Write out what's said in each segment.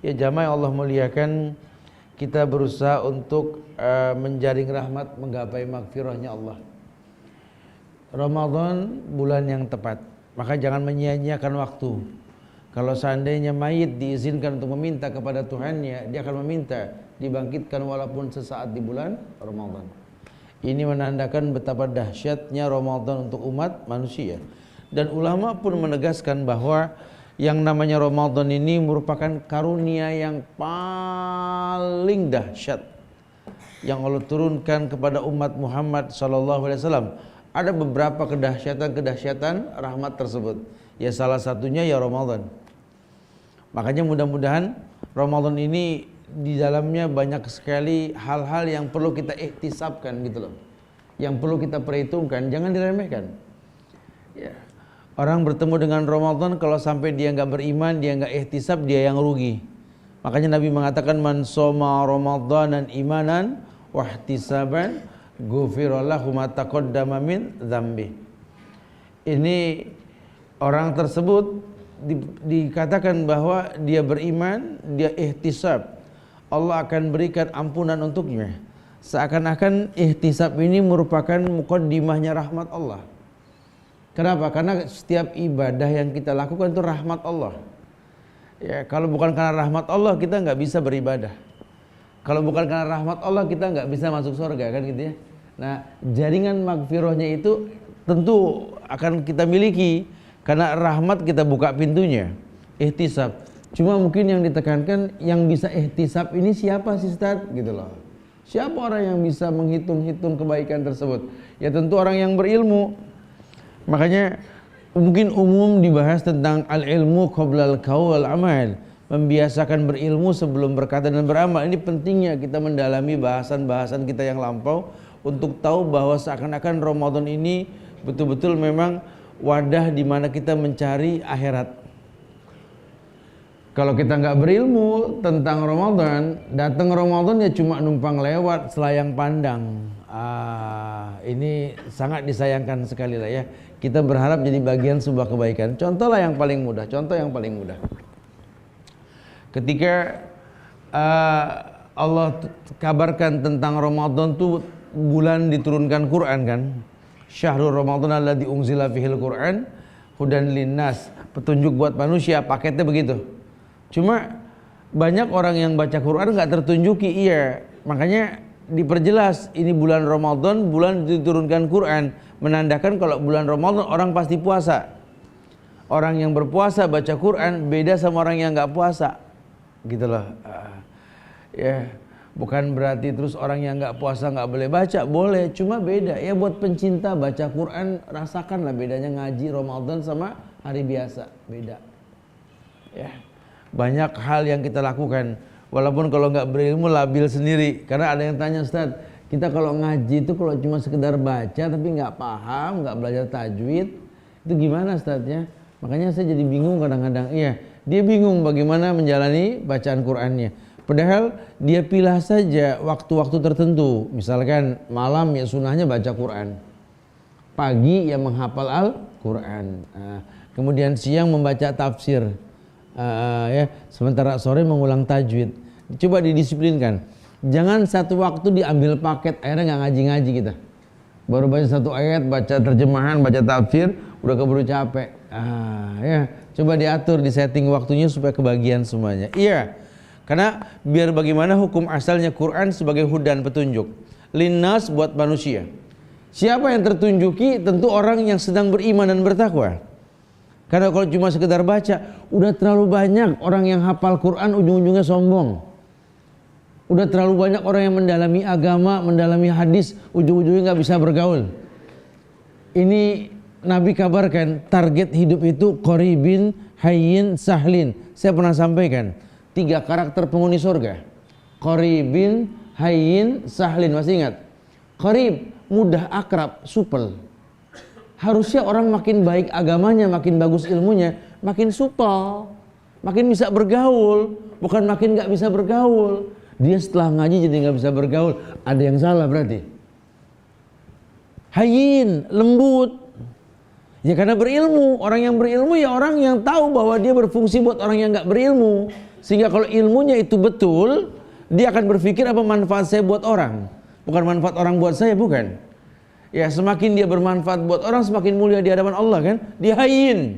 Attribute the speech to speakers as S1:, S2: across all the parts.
S1: Ya jamaah yang Allah muliakan, kita berusaha untuk menjaring rahmat, menggapai magfirahnya Allah. Ramadan bulan yang tepat, maka jangan menyia-nyiakan waktu. Kalau seandainya mayit diizinkan untuk meminta kepada Tuhannya, dia akan meminta dibangkitkan walaupun sesaat di bulan Ramadan. Ini menandakan betapa dahsyatnya Ramadan untuk umat manusia. Dan ulama pun menegaskan bahwa yang namanya Ramadan ini merupakan karunia yang paling dahsyat yang Allah turunkan kepada umat Muhammad SAW. Ada beberapa kedahsyatan rahmat tersebut. Ya salah satunya ya Ramadan. Makanya mudah-mudahan Ramadan ini di dalamnya banyak sekali hal-hal yang perlu kita ihtisabkan gitu loh. Yang perlu kita perhitungkan, jangan diremehkan. Ya. Orang bertemu dengan Ramadan, kalau sampai dia nggak beriman, dia nggak ihtisab, dia yang rugi. Makanya Nabi mengatakan man shoma ramadanan imanan wahtisaban ghufira lahu ma taqaddama min dzambi. Ini orang tersebut dikatakan bahwa dia beriman, dia ihtisab, Allah akan berikan ampunan untuknya. Seakan-akan ihtisab ini merupakan muqaddimahnya rahmat Allah. Kenapa? Karena setiap ibadah yang kita lakukan itu rahmat Allah. Ya, kalau bukan karena rahmat Allah kita nggak bisa beribadah. Kalau bukan karena rahmat Allah kita nggak bisa masuk surga, kan gitu ya. Nah, jaringan magfirahnya itu tentu akan kita miliki karena rahmat kita buka pintunya. Ihtisab. Cuma mungkin yang ditekankan yang bisa ihtisab ini siapa sih Ustaz? Gitu loh. Siapa orang yang bisa menghitung-hitung kebaikan tersebut? Ya tentu orang yang berilmu. Makanya mungkin umum dibahas tentang al-ilmu qoblal qaul wal amal, membiasakan berilmu sebelum berkata dan beramal. Ini pentingnya kita mendalami bahasan-bahasan kita yang lampau untuk tahu bahwa seakan-akan Ramadan ini betul-betul memang wadah di mana kita mencari akhirat. Kalau kita nggak berilmu tentang Ramadan, datang Ramadan ya cuma numpang lewat selayang pandang. Ini sangat disayangkan sekali lah ya. Kita berharap jadi bagian sebuah kebaikan. Contohlah yang paling mudah. Contoh yang paling mudah. Ketika Allah kabarkan tentang Ramadan tuh bulan diturunkan Quran kan. Syahrul Ramadan alladzi unzila fihil Quran hudan linnas, petunjuk buat manusia, paketnya begitu. Cuma banyak orang yang baca Quran nggak tertunjuki, iya. Makanya diperjelas ini bulan Ramadan, bulan diturunkan Quran, menandakan kalau bulan Ramadan orang pasti puasa. Orang yang berpuasa baca Quran beda sama orang yang nggak puasa, gitu loh. Ya, bukan berarti terus orang yang nggak puasa nggak boleh baca, boleh. Cuma beda. Ya buat pencinta baca Quran rasakanlah bedanya ngaji Ramadan sama hari biasa, beda. Ya, banyak hal yang kita lakukan. Walaupun kalau nggak berilmu labil sendiri. Karena ada yang tanya, Ustaz, kita kalau ngaji itu kalau cuma sekedar baca tapi nggak paham, nggak belajar tajwid, itu gimana Ustaz ya? Makanya saya jadi bingung kadang-kadang. Iya, dia bingung bagaimana menjalani bacaan Qur'annya. Padahal dia pilih saja waktu-waktu tertentu. Misalkan malam ya sunnahnya baca Qur'an. Pagi ya menghafal Al-Qur'an. Kemudian siang membaca tafsir. Ya, sementara sore mengulang tajwid. Coba didisiplinkan. Jangan satu waktu diambil paket, akhirnya nggak ngaji-ngaji kita. Baru baca satu ayat, baca terjemahan, baca tafsir, udah keburu capek. Ya, coba diatur, disetting waktunya supaya kebagian semuanya. Iya, karena biar bagaimana hukum asalnya Quran sebagai hudan petunjuk. Linnas buat manusia. Siapa yang tertunjuki? Tentu orang yang sedang beriman dan bertakwa. Karena kalau cuma sekedar baca, udah terlalu banyak orang yang hafal Quran ujung-ujungnya sombong. Udah terlalu banyak orang yang mendalami agama, mendalami hadis, ujung-ujungnya nggak bisa bergaul. Ini Nabi kabarkan target hidup itu qoribin, hayyin, sahlin. Saya pernah sampaikan 3 karakter penghuni surga. Qoribin, hayyin, sahlin. Masih ingat? Qorib, mudah, akrab, supel. Harusnya orang makin baik agamanya, makin bagus ilmunya, makin supel, makin bisa bergaul, bukan makin nggak bisa bergaul. Dia setelah ngaji jadi nggak bisa bergaul, ada yang salah berarti. Hayyin, lembut. Ya karena berilmu. Orang yang berilmu ya orang yang tahu bahwa dia berfungsi buat orang yang nggak berilmu. Sehingga kalau ilmunya itu betul, dia akan berpikir apa manfaat saya buat orang, bukan manfaat orang buat saya, bukan. Ya, semakin dia bermanfaat buat orang, semakin mulia di hadapan Allah kan. Dia hayyin,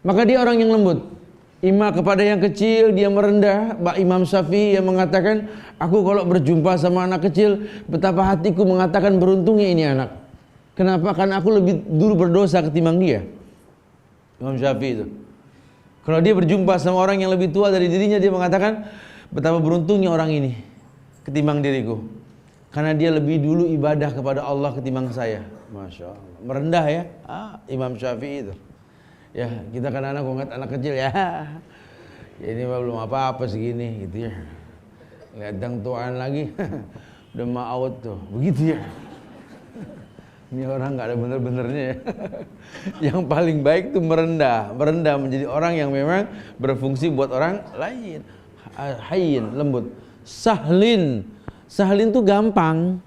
S1: maka dia orang yang lembut. Ima kepada yang kecil dia merendah. Imam Syafi'i yang mengatakan, aku kalau berjumpa sama anak kecil, betapa hatiku mengatakan beruntungnya ini anak. Kenapa? Karena aku lebih dulu berdosa ketimbang dia. Imam Syafi'i itu, kalau dia berjumpa sama orang yang lebih tua dari dirinya, dia mengatakan betapa beruntungnya orang ini ketimbang diriku, karena dia lebih dulu ibadah kepada Allah ketimbang saya. Masya Allah, merendah ya. Imam Syafi'i itu. Ya, kita kan anak anak kecil ya, ini belum apa-apa segini gitu ya. Lihat yang tuaan lagi, udah maut tuh, begitu ya. Ini orang nggak ada bener-benernya ya. Yang paling baik tuh merendah menjadi orang yang memang berfungsi buat orang lain. Hayyin, lembut. Sahlin tuh gampang,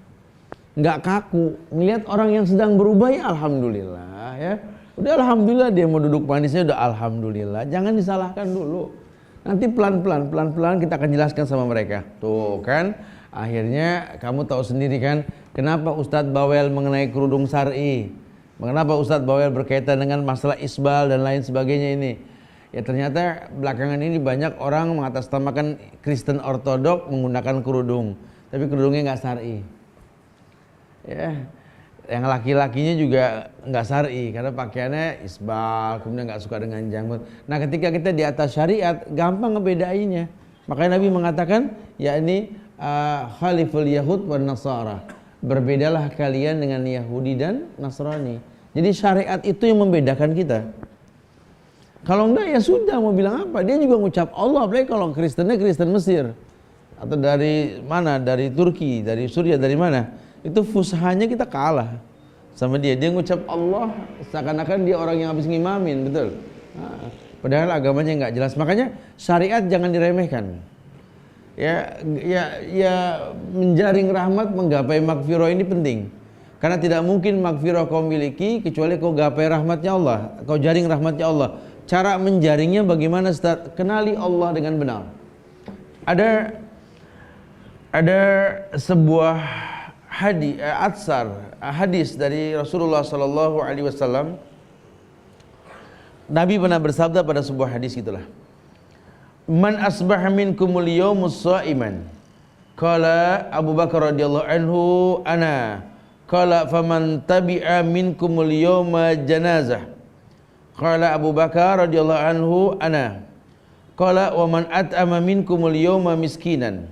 S1: nggak kaku. Ngelihat orang yang sedang berubah ya alhamdulillah ya. Udah alhamdulillah, dia mau duduk manisnya udah alhamdulillah. Jangan disalahkan dulu. Nanti pelan-pelan kita akan jelaskan sama mereka. Tuh kan, akhirnya kamu tahu sendiri kan kenapa Ustadz bawel mengenai kerudung syar'i. Kenapa Ustadz bawel berkaitan dengan masalah isbal dan lain sebagainya ini. Ya ternyata belakangan ini banyak orang mengatasnamakan Kristen Ortodok menggunakan kerudung, tapi kerudungnya nggak syar'i. Ya. Yang laki-lakinya juga nggak syar'i karena pakaiannya isbal, kemudian nggak suka dengan janggut. Nah, ketika kita di atas syariat, gampang ngebedainnya. Makanya Nabi mengatakan, yakni khaliful Yahud wan Nasara. Berbedalah kalian dengan Yahudi dan Nasrani. Jadi syariat itu yang membedakan kita. Kalau enggak ya sudah, mau bilang apa? Dia juga ngucap Allah, apalagi kalau Kristennya Kristen Mesir atau dari mana? Dari Turki, dari Suriah, dari mana? Itu fushahnya kita kalah sama dia. Dia ngucap Allah seakan-akan dia orang yang habis ngimamin, betul. Padahal agamanya nggak jelas. Makanya syariat jangan diremehkan. Ya menjaring rahmat, menggapai magfirah ini penting. Karena tidak mungkin magfirah kau miliki kecuali kau gapai rahmatnya Allah, kau jaring rahmatnya Allah. Cara menjaringnya bagaimana? Kenali Allah dengan benar. Ada sebuah hadis dari Rasulullah sallallahu alaihi wasallam. Nabi pernah bersabda pada sebuah hadis itulah, man asbaha minkumul yawmus sha'iman, qala Abu Bakar radhiyallahu anhu ana, qala faman tabi'a minkumul yawma janazah, qala Abu Bakar radhiyallahu anhu ana, qala wa man at'ama minkumul yawma miskinan,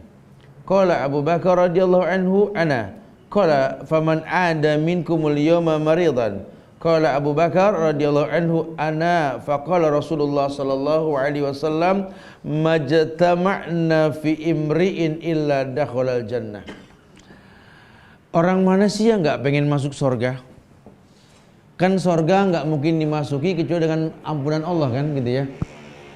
S1: qala Abu Bakar radhiyallahu anhu ana, qala faman ada minkumul yawma maridan, qala Abu Bakar radhiyallahu anhu ana, faqala Rasulullah sallallahu alaihi wasallam majtama'na fi imri'in illa dakhalal jannah. Orang mana sih yang enggak pengen masuk surga? Kan surga enggak mungkin dimasuki kecuali dengan ampunan Allah kan gitu ya.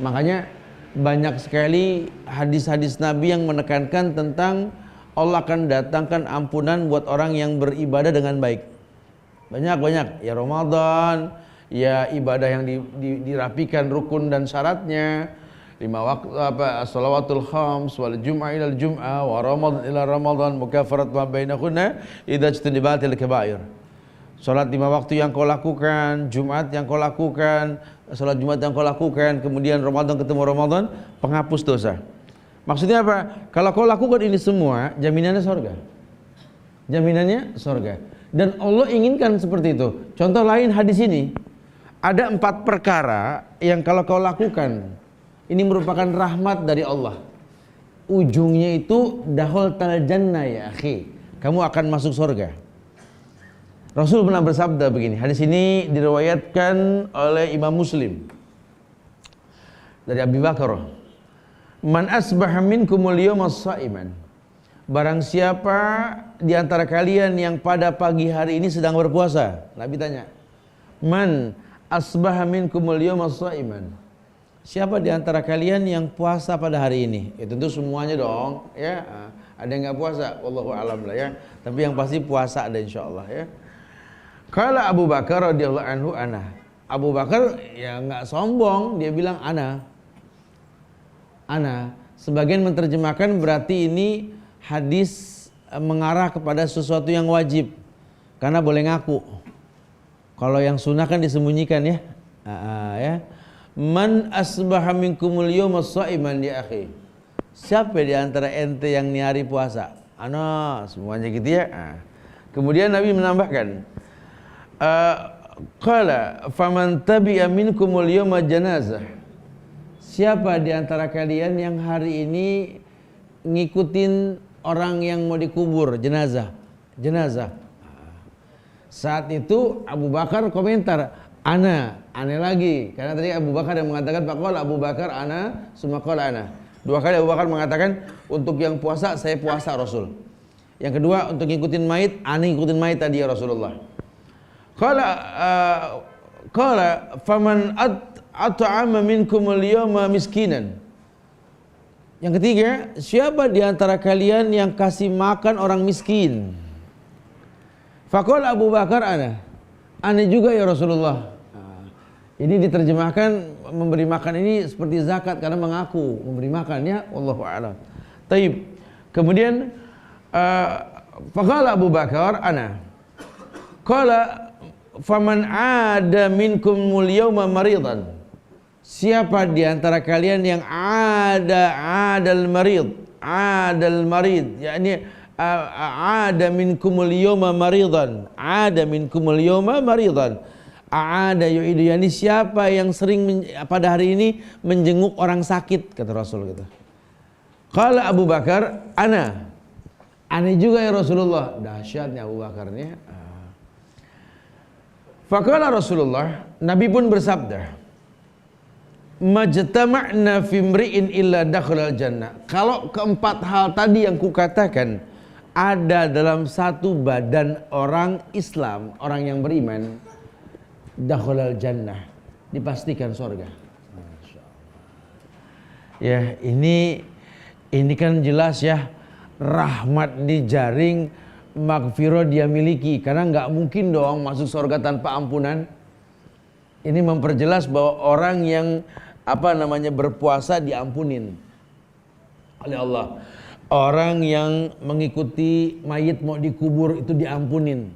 S1: Makanya banyak sekali hadis-hadis Nabi yang menekankan tentang Allah akan datangkan ampunan buat orang yang beribadah dengan baik. Banyak ya Ramadan, ya ibadah yang dirapikan rukun dan syaratnya, 5 waktu shalawatul khams wal jum'ah ilal jum'ah wa ramadan ila ramadan mukaffarat ma bainahunna idza ijtanibatil kaba'ir. Salat 5 waktu yang kau lakukan, Jumat yang kau lakukan, salat Jumat yang kau lakukan, kemudian Ramadan ketemu Ramadan, penghapus dosa. Maksudnya apa? Kalau kau lakukan ini semua, jaminannya surga. Jaminannya surga. Dan Allah inginkan seperti itu. Contoh lain hadis ini, ada 4 perkara yang kalau kau lakukan, ini merupakan rahmat dari Allah. Ujungnya itu dahul tal jannah ya akhi. Kamu akan masuk surga. Rasul pernah bersabda begini. Hadis ini diriwayatkan oleh Imam Muslim dari Abu Bakar. Man asbaha minkumul yawma sha'iman. Barang siapa di antara kalian yang pada pagi hari ini sedang berpuasa. Nabi tanya, man asbaha minkumul yawma sha'iman. Siapa di antara kalian yang puasa pada hari ini? Ya tentu semuanya dong, ya. Ada yang enggak puasa, wallahu a'lam lah ya. Tapi yang pasti puasa ada insyaallah ya. Qala Abu Bakar radhiyallahu anhu ana. Abu Bakar ya enggak sombong, dia bilang ana. ana. Sebagian menerjemahkan berarti ini hadis mengarah kepada sesuatu yang wajib. Karena boleh ngaku. Kalau yang sunnah kan disembunyikan ya. Ya. Man asbaha minkumul yawma sha'iman ya akhi. Siapa di antara ente yang ni hari puasa? Ana, semuanya gitu ya. Kemudian Nabi menambahkan, qala faman tabi'a minkumul yawma janazah. Siapa di antara kalian yang hari ini ngikutin orang yang mau dikubur, jenazah? Saat itu Abu Bakar komentar, ana, aneh lagi. Karena tadi Abu Bakar yang mengatakan, faqala Abu Bakar ana, summa qala ana. 2 kali Abu Bakar mengatakan, untuk yang puasa saya puasa Rasul. Yang kedua, untuk ngikutin mayit, aneh ngikutin mayit tadi ya Rasulullah. Qala faman at'ama minkum al-yawma miskinan. Yang ketiga, siapa di antara kalian yang kasih makan orang miskin? Faqala Abu Bakar ana. Ana juga ya Rasulullah. Ini diterjemahkan memberi makan ini seperti zakat karena mengaku memberi makan ya, wallahu a'lam. Taib. Kemudian faqala Abu Bakar ana. Qala faman ada minkumul yawma maridan. Siapa di antara kalian yang adal marid, yakni ada minkumul yawma maridan, ada yu'idu, yani siapa yang sering pada hari ini menjenguk orang sakit, kata Rasul gitu. Qala Abu Bakar ana juga ya Rasulullah. Dahsyatnya Abu Bakar nih. Faqala Rasulullah, Nabi pun bersabda, majtama'na fi imri'in illa dakhalal jannah. Kalau keempat hal tadi yang kukatakan ada dalam satu badan orang Islam, orang yang beriman, dakhalal jannah, dipastikan surga. Ya, ini kan jelas ya, rahmat dijaring, maghfirah dia miliki, karena nggak mungkin dong masuk surga tanpa ampunan. Ini memperjelas bahwa orang yang berpuasa diampunin oleh Allah. Orang yang mengikuti mayit mau dikubur itu diampunin.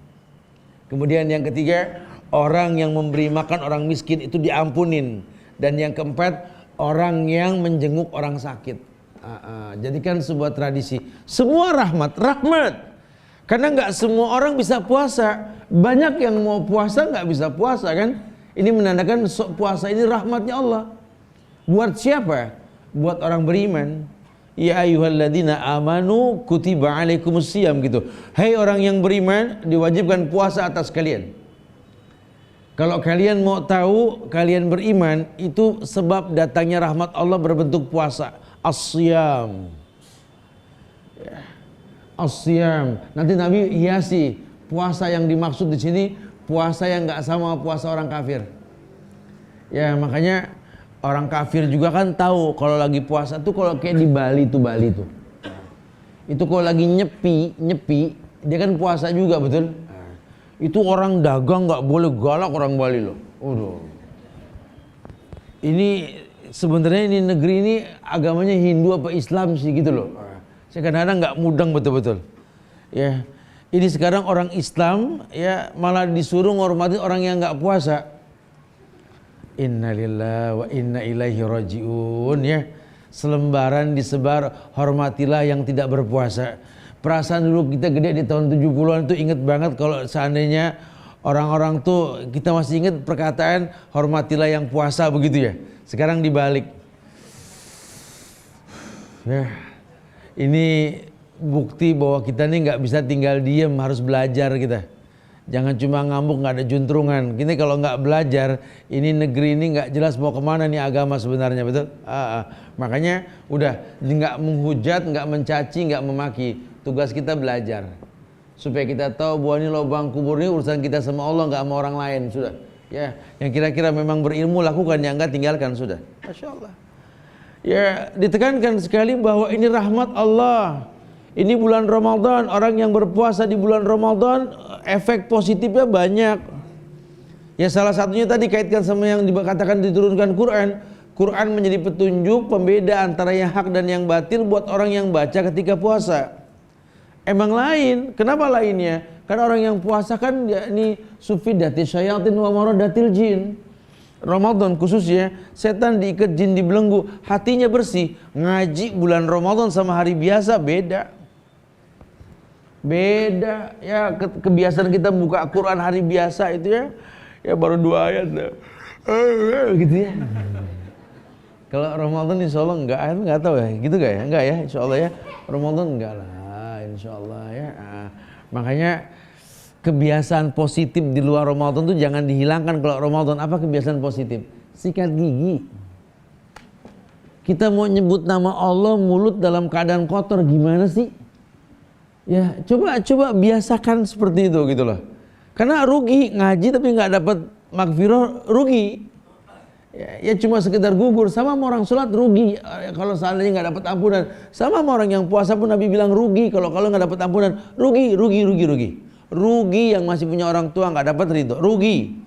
S1: Kemudian yang ketiga, orang yang memberi makan orang miskin itu diampunin. Dan yang keempat, orang yang menjenguk orang sakit. Jadikan sebuah tradisi. Semua rahmat. Karena nggak semua orang bisa puasa. Banyak yang mau puasa nggak bisa puasa kan? Ini menandakan puasa ini rahmatnya Allah. Buat siapa? Buat orang beriman. Ya ayyuhalladzina amanu kutiba alaikumusiyam gitu. Hai orang yang beriman, diwajibkan puasa atas kalian. Kalau kalian mau tahu kalian beriman, itu sebab datangnya rahmat Allah berbentuk puasa. As-siyam. As-siyam. Nanti Nabi hiasi puasa yang dimaksud di sini, puasa yang nggak sama puasa orang kafir. Ya makanya orang kafir juga kan tahu kalau lagi puasa tuh kalau kayak di Bali tuh. Itu kalau lagi nyepi, dia kan puasa juga betul. Itu orang dagang nggak boleh galak orang Bali loh. Ini sebenarnya ini negeri ini agamanya Hindu apa Islam sih gitu loh. Saya kadang-kadang nggak mudeng betul-betul. Ya, ini sekarang orang Islam ya malah disuruh ngormati orang yang nggak puasa. Innalillahi wa inna ilaihi rajiun ya. Selembaran disebar, hormatilah yang tidak berpuasa. Perasaan dulu kita gede di tahun 70-an tuh inget banget kalau seandainya orang-orang tuh kita masih inget perkataan hormatilah yang puasa begitu ya. Sekarang dibalik. Ya. Ini bukti bahwa kita nih nggak bisa tinggal diem, harus belajar kita. Jangan cuma ngambuk nggak ada juntrungan. Ini kalau nggak belajar, ini negeri ini nggak jelas mau kemana nih agama sebenarnya, betul? Makanya udah nggak menghujat, nggak mencaci, nggak memaki. Tugas kita belajar supaya kita tahu bahwa ini lubang kubur ini urusan kita sama Allah, nggak sama orang lain. Sudah, ya. Yang kira-kira memang berilmu lakukan, yang nggak tinggalkan sudah. Masya Allah. Ya ditekankan sekali bahwa ini rahmat Allah. Ini bulan Ramadan, orang yang berpuasa di bulan Ramadan efek positifnya banyak. Ya salah satunya tadi kaitkan sama yang dikatakan diturunkan Quran, Quran menjadi petunjuk pembeda antara yang hak dan yang batil buat orang yang baca ketika puasa. Emang lain. Kenapa lainnya? Karena orang yang puasa kan yakni sufidati syayatin wa maradatil jin. Ramadan khususnya setan diikat jin dibelenggu, hatinya bersih. Ngaji bulan Ramadan sama hari biasa beda. Beda ya, kebiasaan kita buka Quran hari biasa itu ya baru 2 ayat gitu ya. Kalau Ramadan insya Allah enggak tahu ya, gitu gak ya? Enggak ya, insya Allah ya. Ramadan enggak lah, insya Allah ya. Makanya kebiasaan positif di luar Ramadan tuh jangan dihilangkan. Kalau Ramadan apa kebiasaan positif? Sikat gigi. Kita mau nyebut nama Allah mulut dalam keadaan kotor gimana sih? Ya coba biasakan seperti itu gitu loh. Karena rugi ngaji tapi nggak dapat magfirah, rugi. Ya cuma sekedar gugur. Sama sama orang sholat rugi kalau seandainya nggak dapat ampunan. Sama sama orang yang puasa pun Nabi bilang rugi kalau nggak dapat ampunan. Rugi yang masih punya orang tua nggak dapat ridho, rugi.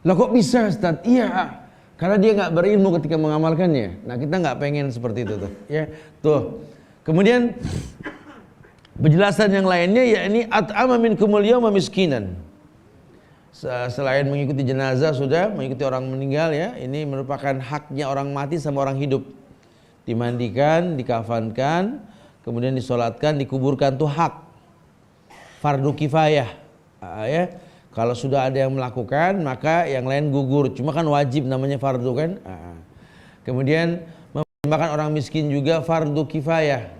S1: Lah kok bisa Ustaz? Iya, karena dia nggak berilmu ketika mengamalkannya. Nah kita nggak pengen seperti itu tuh. Ya tuh. Kemudian penjelasan yang lainnya yakni at'ama minkumul yawma miskinan. Selain mengikuti jenazah sudah, mengikuti orang meninggal ya, ini merupakan haknya orang mati sama orang hidup. Dimandikan, dikafankan, kemudian disolatkan, dikuburkan tuh hak. Fardu kifayah. Ya. Kalau sudah ada yang melakukan, maka yang lain gugur. Cuma kan wajib namanya fardu kan. Kemudian makan orang miskin juga fardu kifayah.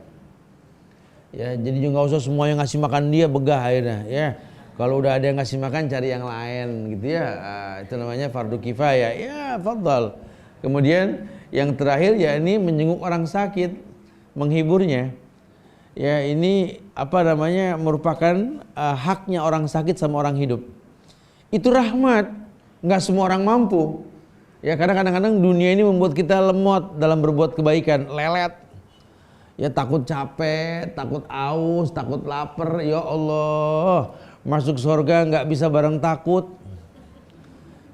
S1: Ya, jadi juga nggak usah semuanya ngasih makan dia, begah akhirnya ya. Kalau udah ada yang ngasih makan cari yang lain gitu ya. Itu namanya fardu kifayah. Ya, fadhal. Kemudian yang terakhir ya ini menjenguk orang sakit, menghiburnya. Ya, ini apa namanya merupakan haknya orang sakit sama orang hidup. Itu rahmat. Nggak semua orang mampu. Ya, karena kadang-kadang dunia ini membuat kita lemot dalam berbuat kebaikan, lelet. Ya takut capek, takut aus, takut lapar. Ya Allah, masuk surga nggak bisa bareng takut.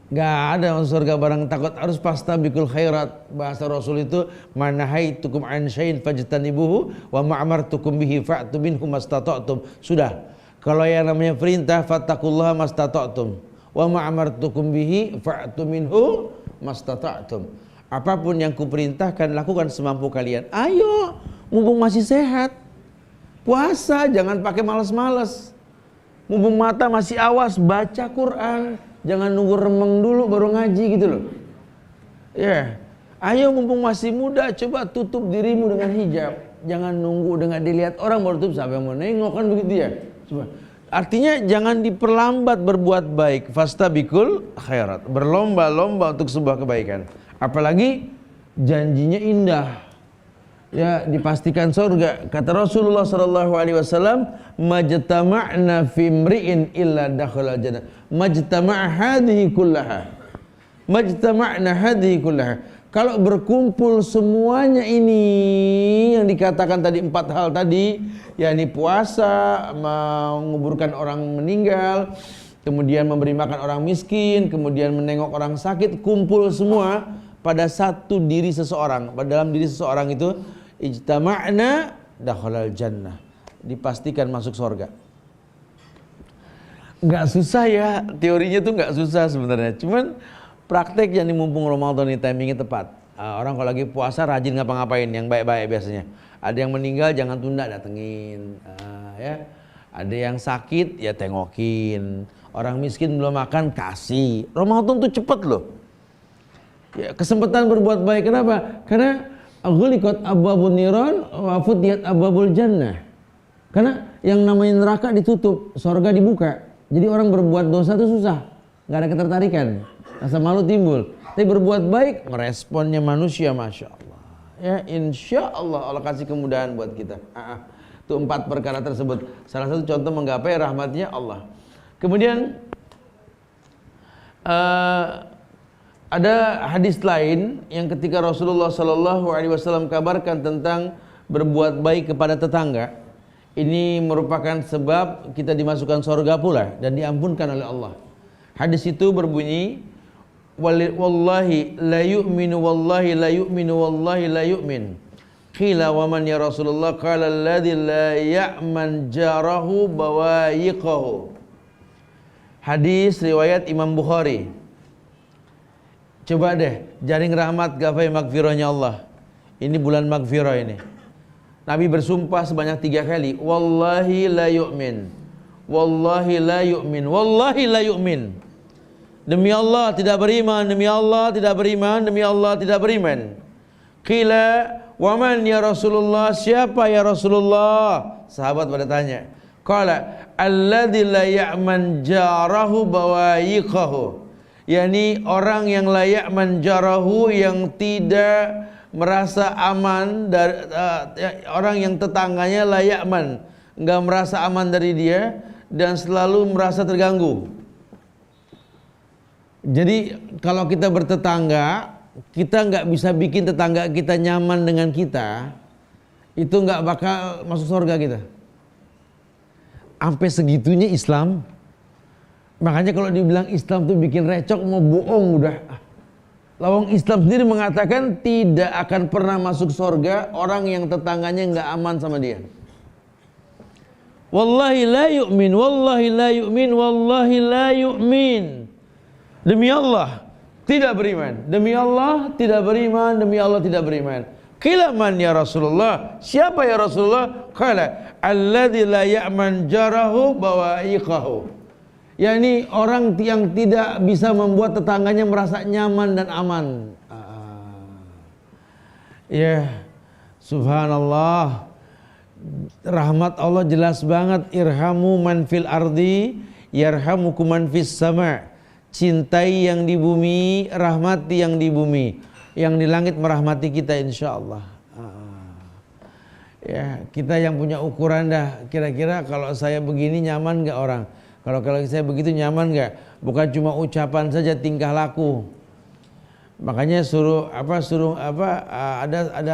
S1: Nggak ada masuk surga bareng takut, harus fastabiqul khairat. Bahasa Rasul itu, manahaitukum an syai'in fajtanibuhu wa ma'amartukum bihi fa'tu minhu mastata'tum. Sudah. Kalau yang namanya perintah fattaqullaha mastata'tum wa ma'amartukum bihi fa'tu minhu mastata'tum. Apapun yang kuperintahkan lakukan semampu kalian. Ayo, mumpung masih sehat. Puasa jangan pakai malas-malas. Mumpung mata masih awas, baca Quran. Jangan nunggu remeng dulu baru ngaji gitu loh. Ya, ayo mumpung masih muda, coba tutup dirimu dengan hijab. Jangan nunggu dengan dilihat orang baru tutup, sampai mau nengok kan begitu ya. Coba. Artinya jangan diperlambat berbuat baik. Fastabiqul khairat. Berlomba-lomba untuk sebuah kebaikan. Apalagi janjinya indah. Ya, dipastikan surga. Kata Rasulullah sallallahu alaihi wasallam, majtama'na fi imri'in illa dakhala jannah. Majtama'a hadhihi kullaha. Majtama'na hadhihi kullaha. Kalau berkumpul semuanya ini yang dikatakan tadi 4 hal tadi, yakni puasa, menguburkan orang meninggal, kemudian memberi makan orang miskin, kemudian menengok orang sakit, kumpul semua pada satu diri seseorang. Pada dalam diri seseorang itu ijtama'na dakhalal jannah. Dipastikan masuk surga. Enggak susah ya, teorinya tuh enggak susah sebenarnya. Cuman praktek yang mumpung Ramadan ini timingnya tepat. Orang kalau lagi puasa rajin ngapa-ngapain yang baik-baik biasanya. Ada yang meninggal jangan tunda, datengin. Ya. Ada yang sakit ya tengokin. Orang miskin belum makan kasih. Ramadan tuh cepet loh. Ya, kesempatan berbuat baik. Kenapa? Karena ghuliqat abwabun niran wa futiyat abwabul jannah. Karena yang namanya neraka ditutup, surga dibuka. Jadi orang berbuat dosa itu susah, nggak ada ketertarikan, rasa malu timbul. Tapi berbuat baik, meresponnya manusia, masya Allah. Ya, insya Allah Allah kasih kemudahan buat kita. Itu 4 perkara tersebut. Salah satu contoh menggapai rahmatnya Allah. Kemudian ada hadis lain yang ketika Rasulullah Sallallahu Alaihi Wasallam kabarkan tentang berbuat baik kepada tetangga. Ini merupakan sebab kita dimasukkan surga pula dan diampunkan oleh Allah. Hadis itu berbunyi, wallahi la yu'minu wallahi la yu'minu wallahi la yu'min. Qila wa man ya Rasulullah? Qala alladzi la ya'man jarahu bawayiqahu. Hadis riwayat Imam Bukhari. Coba deh, jaring rahmat gapai magfirahnya Allah. Ini bulan magfirah ini. Nabi bersumpah sebanyak 3 kali, wallahi la yu'min, wallahi la yu'min, wallahi la yu'min. Demi Allah tidak beriman, demi Allah tidak beriman, demi Allah tidak beriman. Qila wa man ya Rasulullah? Siapa ya Rasulullah? Sahabat pada tanya. Qala alladzi la ya'man jarahu bawayiqahu. Yani orang yang layak manjarahu, yang tidak merasa aman dari orang yang tetangganya layak man, enggak merasa aman dari dia dan selalu merasa terganggu. Jadi kalau kita bertetangga, kita nggak bisa bikin tetangga kita nyaman dengan kita, itu nggak bakal masuk surga kita. Sampai segitunya Islam. Makanya kalau dibilang Islam tuh bikin recok, mau bohong udah. Lawang Islam sendiri mengatakan tidak akan pernah masuk surga orang yang tetangganya nggak aman sama dia. Wallahi la yu'min, wallahi la yu'min, wallahi la yu'min. Demi Allah tidak beriman, demi Allah tidak beriman, demi Allah tidak beriman. Qila man ya Rasulullah? Siapa ya Rasulullah? Qala alladzi la ya'man jarahu bawa'iqahu. Yani orang yang tidak bisa membuat tetangganya merasa nyaman dan aman. Ya, subhanallah. Rahmat Allah jelas banget. Irhamu man fil ardi yarhamukum man fis sama'. Cintai yang di bumi, rahmati yang di bumi. Yang di langit merahmati kita insyaallah. Ya, kita yang punya ukuran dah. Kira-kira kalau saya begini nyaman gak orang? Kalau saya begitu nyaman gak? Bukan cuma ucapan saja, tingkah laku. Makanya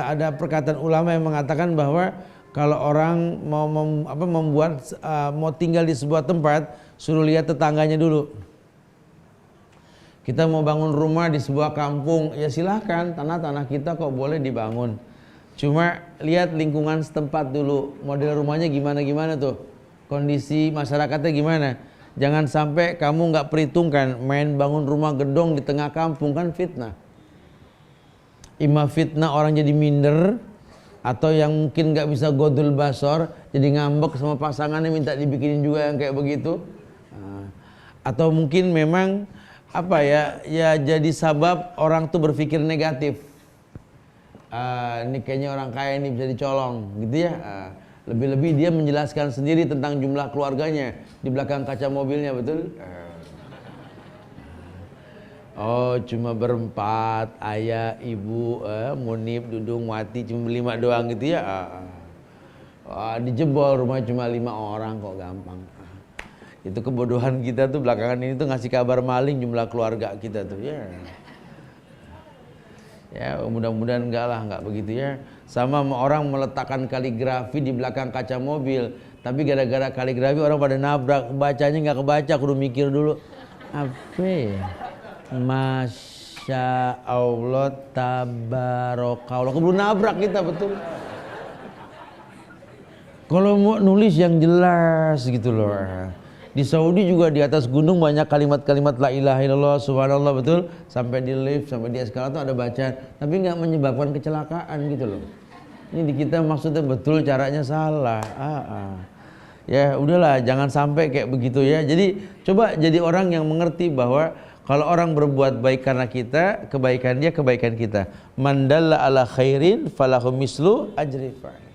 S1: ada perkataan ulama yang mengatakan bahwa kalau orang mau tinggal di sebuah tempat, suruh lihat tetangganya dulu. Kita mau bangun rumah di sebuah kampung, ya silahkan, tanah-tanah kita kok boleh dibangun. Cuma lihat lingkungan setempat dulu, model rumahnya gimana tuh, kondisi masyarakatnya gimana. Jangan sampai kamu nggak perhitungkan, main bangun rumah gedong di tengah kampung, kan fitnah. Ima fitnah orang jadi minder, atau yang mungkin nggak bisa godul basor, jadi ngambek sama pasangannya minta dibikinin juga yang kayak begitu. Atau mungkin memang ya jadi sabab orang tuh berpikir negatif. Ini kayaknya orang kaya ini bisa dicolong gitu ya. Lebih-lebih dia menjelaskan sendiri tentang jumlah keluarganya di belakang kaca mobilnya, betul? Oh, cuma berempat, ayah, ibu, Munib, Dudung, Wati, cuma 5 doang gitu ya. Dijebol rumah cuma 5 orang, kok gampang. Itu kebodohan kita tuh belakangan ini tuh ngasih kabar maling jumlah keluarga kita tuh ya. Ya mudah-mudahan enggak begitu ya. Sama orang meletakkan kaligrafi di belakang kaca mobil, tapi gara-gara kaligrafi orang pada nabrak, bacanya nggak kebaca, kudu mikir dulu. Apa ya? Masya Allah tabarakallah, kudu nabrak kita, betul. Kalau mau nulis yang jelas gitu loh. Di Saudi juga di atas gunung banyak kalimat-kalimat la ilaha illallah, subhanallah, betul. Sampai di lift, sampai di eskalator ada bacaan, tapi nggak menyebabkan kecelakaan gitu loh. Ini di kita maksudnya betul, caranya salah. Ya udahlah, jangan sampai kayak begitu ya. Jadi coba jadi orang yang mengerti bahwa kalau orang berbuat baik karena kita, kebaikan dia kebaikan kita. Man dalla ala khairin falahu mislu ajri fa'il.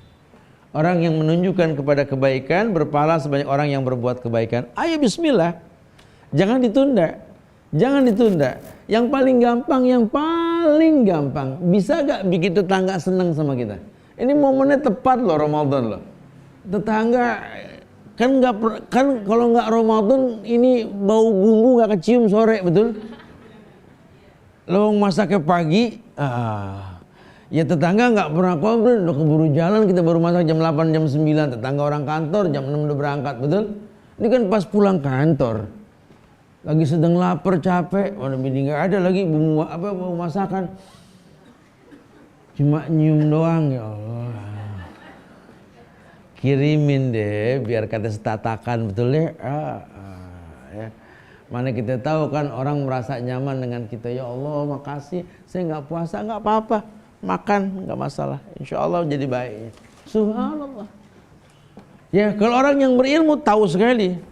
S1: Orang yang menunjukkan kepada kebaikan berpahala sebanyak orang yang berbuat kebaikan. Ayo bismillah. Jangan ditunda. Jangan ditunda. Yang paling gampang. Bisa gak bikin tetangga senang sama kita? Ini momennya tepat loh, Ramadan loh. Tetangga kan kalau nggak Ramadan ini bau bumbu nggak kecium sore, betul? Lo masaknya pagi, ya tetangga nggak pernah komplain, udah keburu jalan, kita baru masak jam 8, jam 9, tetangga orang kantor jam 6 udah berangkat, betul? Ini kan pas pulang kantor, lagi sedang lapar capek, mana bini nggak ada lagi bumbu apa bumbu masakan, cuma nyium doang. Ya Allah, kirimin deh biar kata setatakan betul ya. Ya. Mana kita tahu kan orang merasa nyaman dengan kita. Ya Allah makasih, saya nggak puasa nggak apa-apa, makan nggak masalah, insya Allah jadi baik. Subhanallah. Ya kalau orang yang berilmu tahu sekali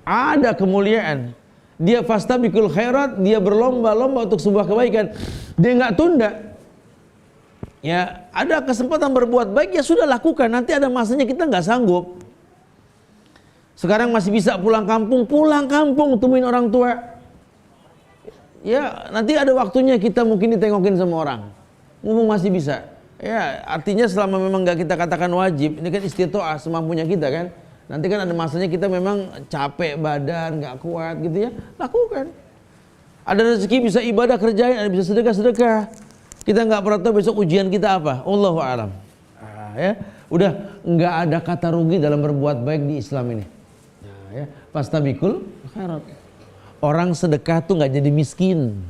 S1: ada kemuliaan. Dia fastabiqul khairat, dia berlomba-lomba untuk sebuah kebaikan, dia nggak tunda. Ya ada kesempatan berbuat baik ya sudah lakukan. Nanti ada masanya kita nggak sanggup. Sekarang masih bisa pulang kampung temuin orang tua. Ya nanti ada waktunya kita mungkin ditengokin sama orang, mumpung masih bisa. Ya artinya selama memang nggak kita katakan wajib, ini kan istitoah semampunya kita kan. Nanti kan ada masanya kita memang capek badan, nggak kuat gitu ya, lakukan. Ada rezeki bisa ibadah kerjain, ada bisa sedekah. Kita nggak pernah tahu besok ujian kita apa. Allahu a'lam. Ya udah nggak ada kata rugi dalam berbuat baik di Islam ini. Ya, fastabiqul khairat. Orang sedekah tuh nggak jadi miskin.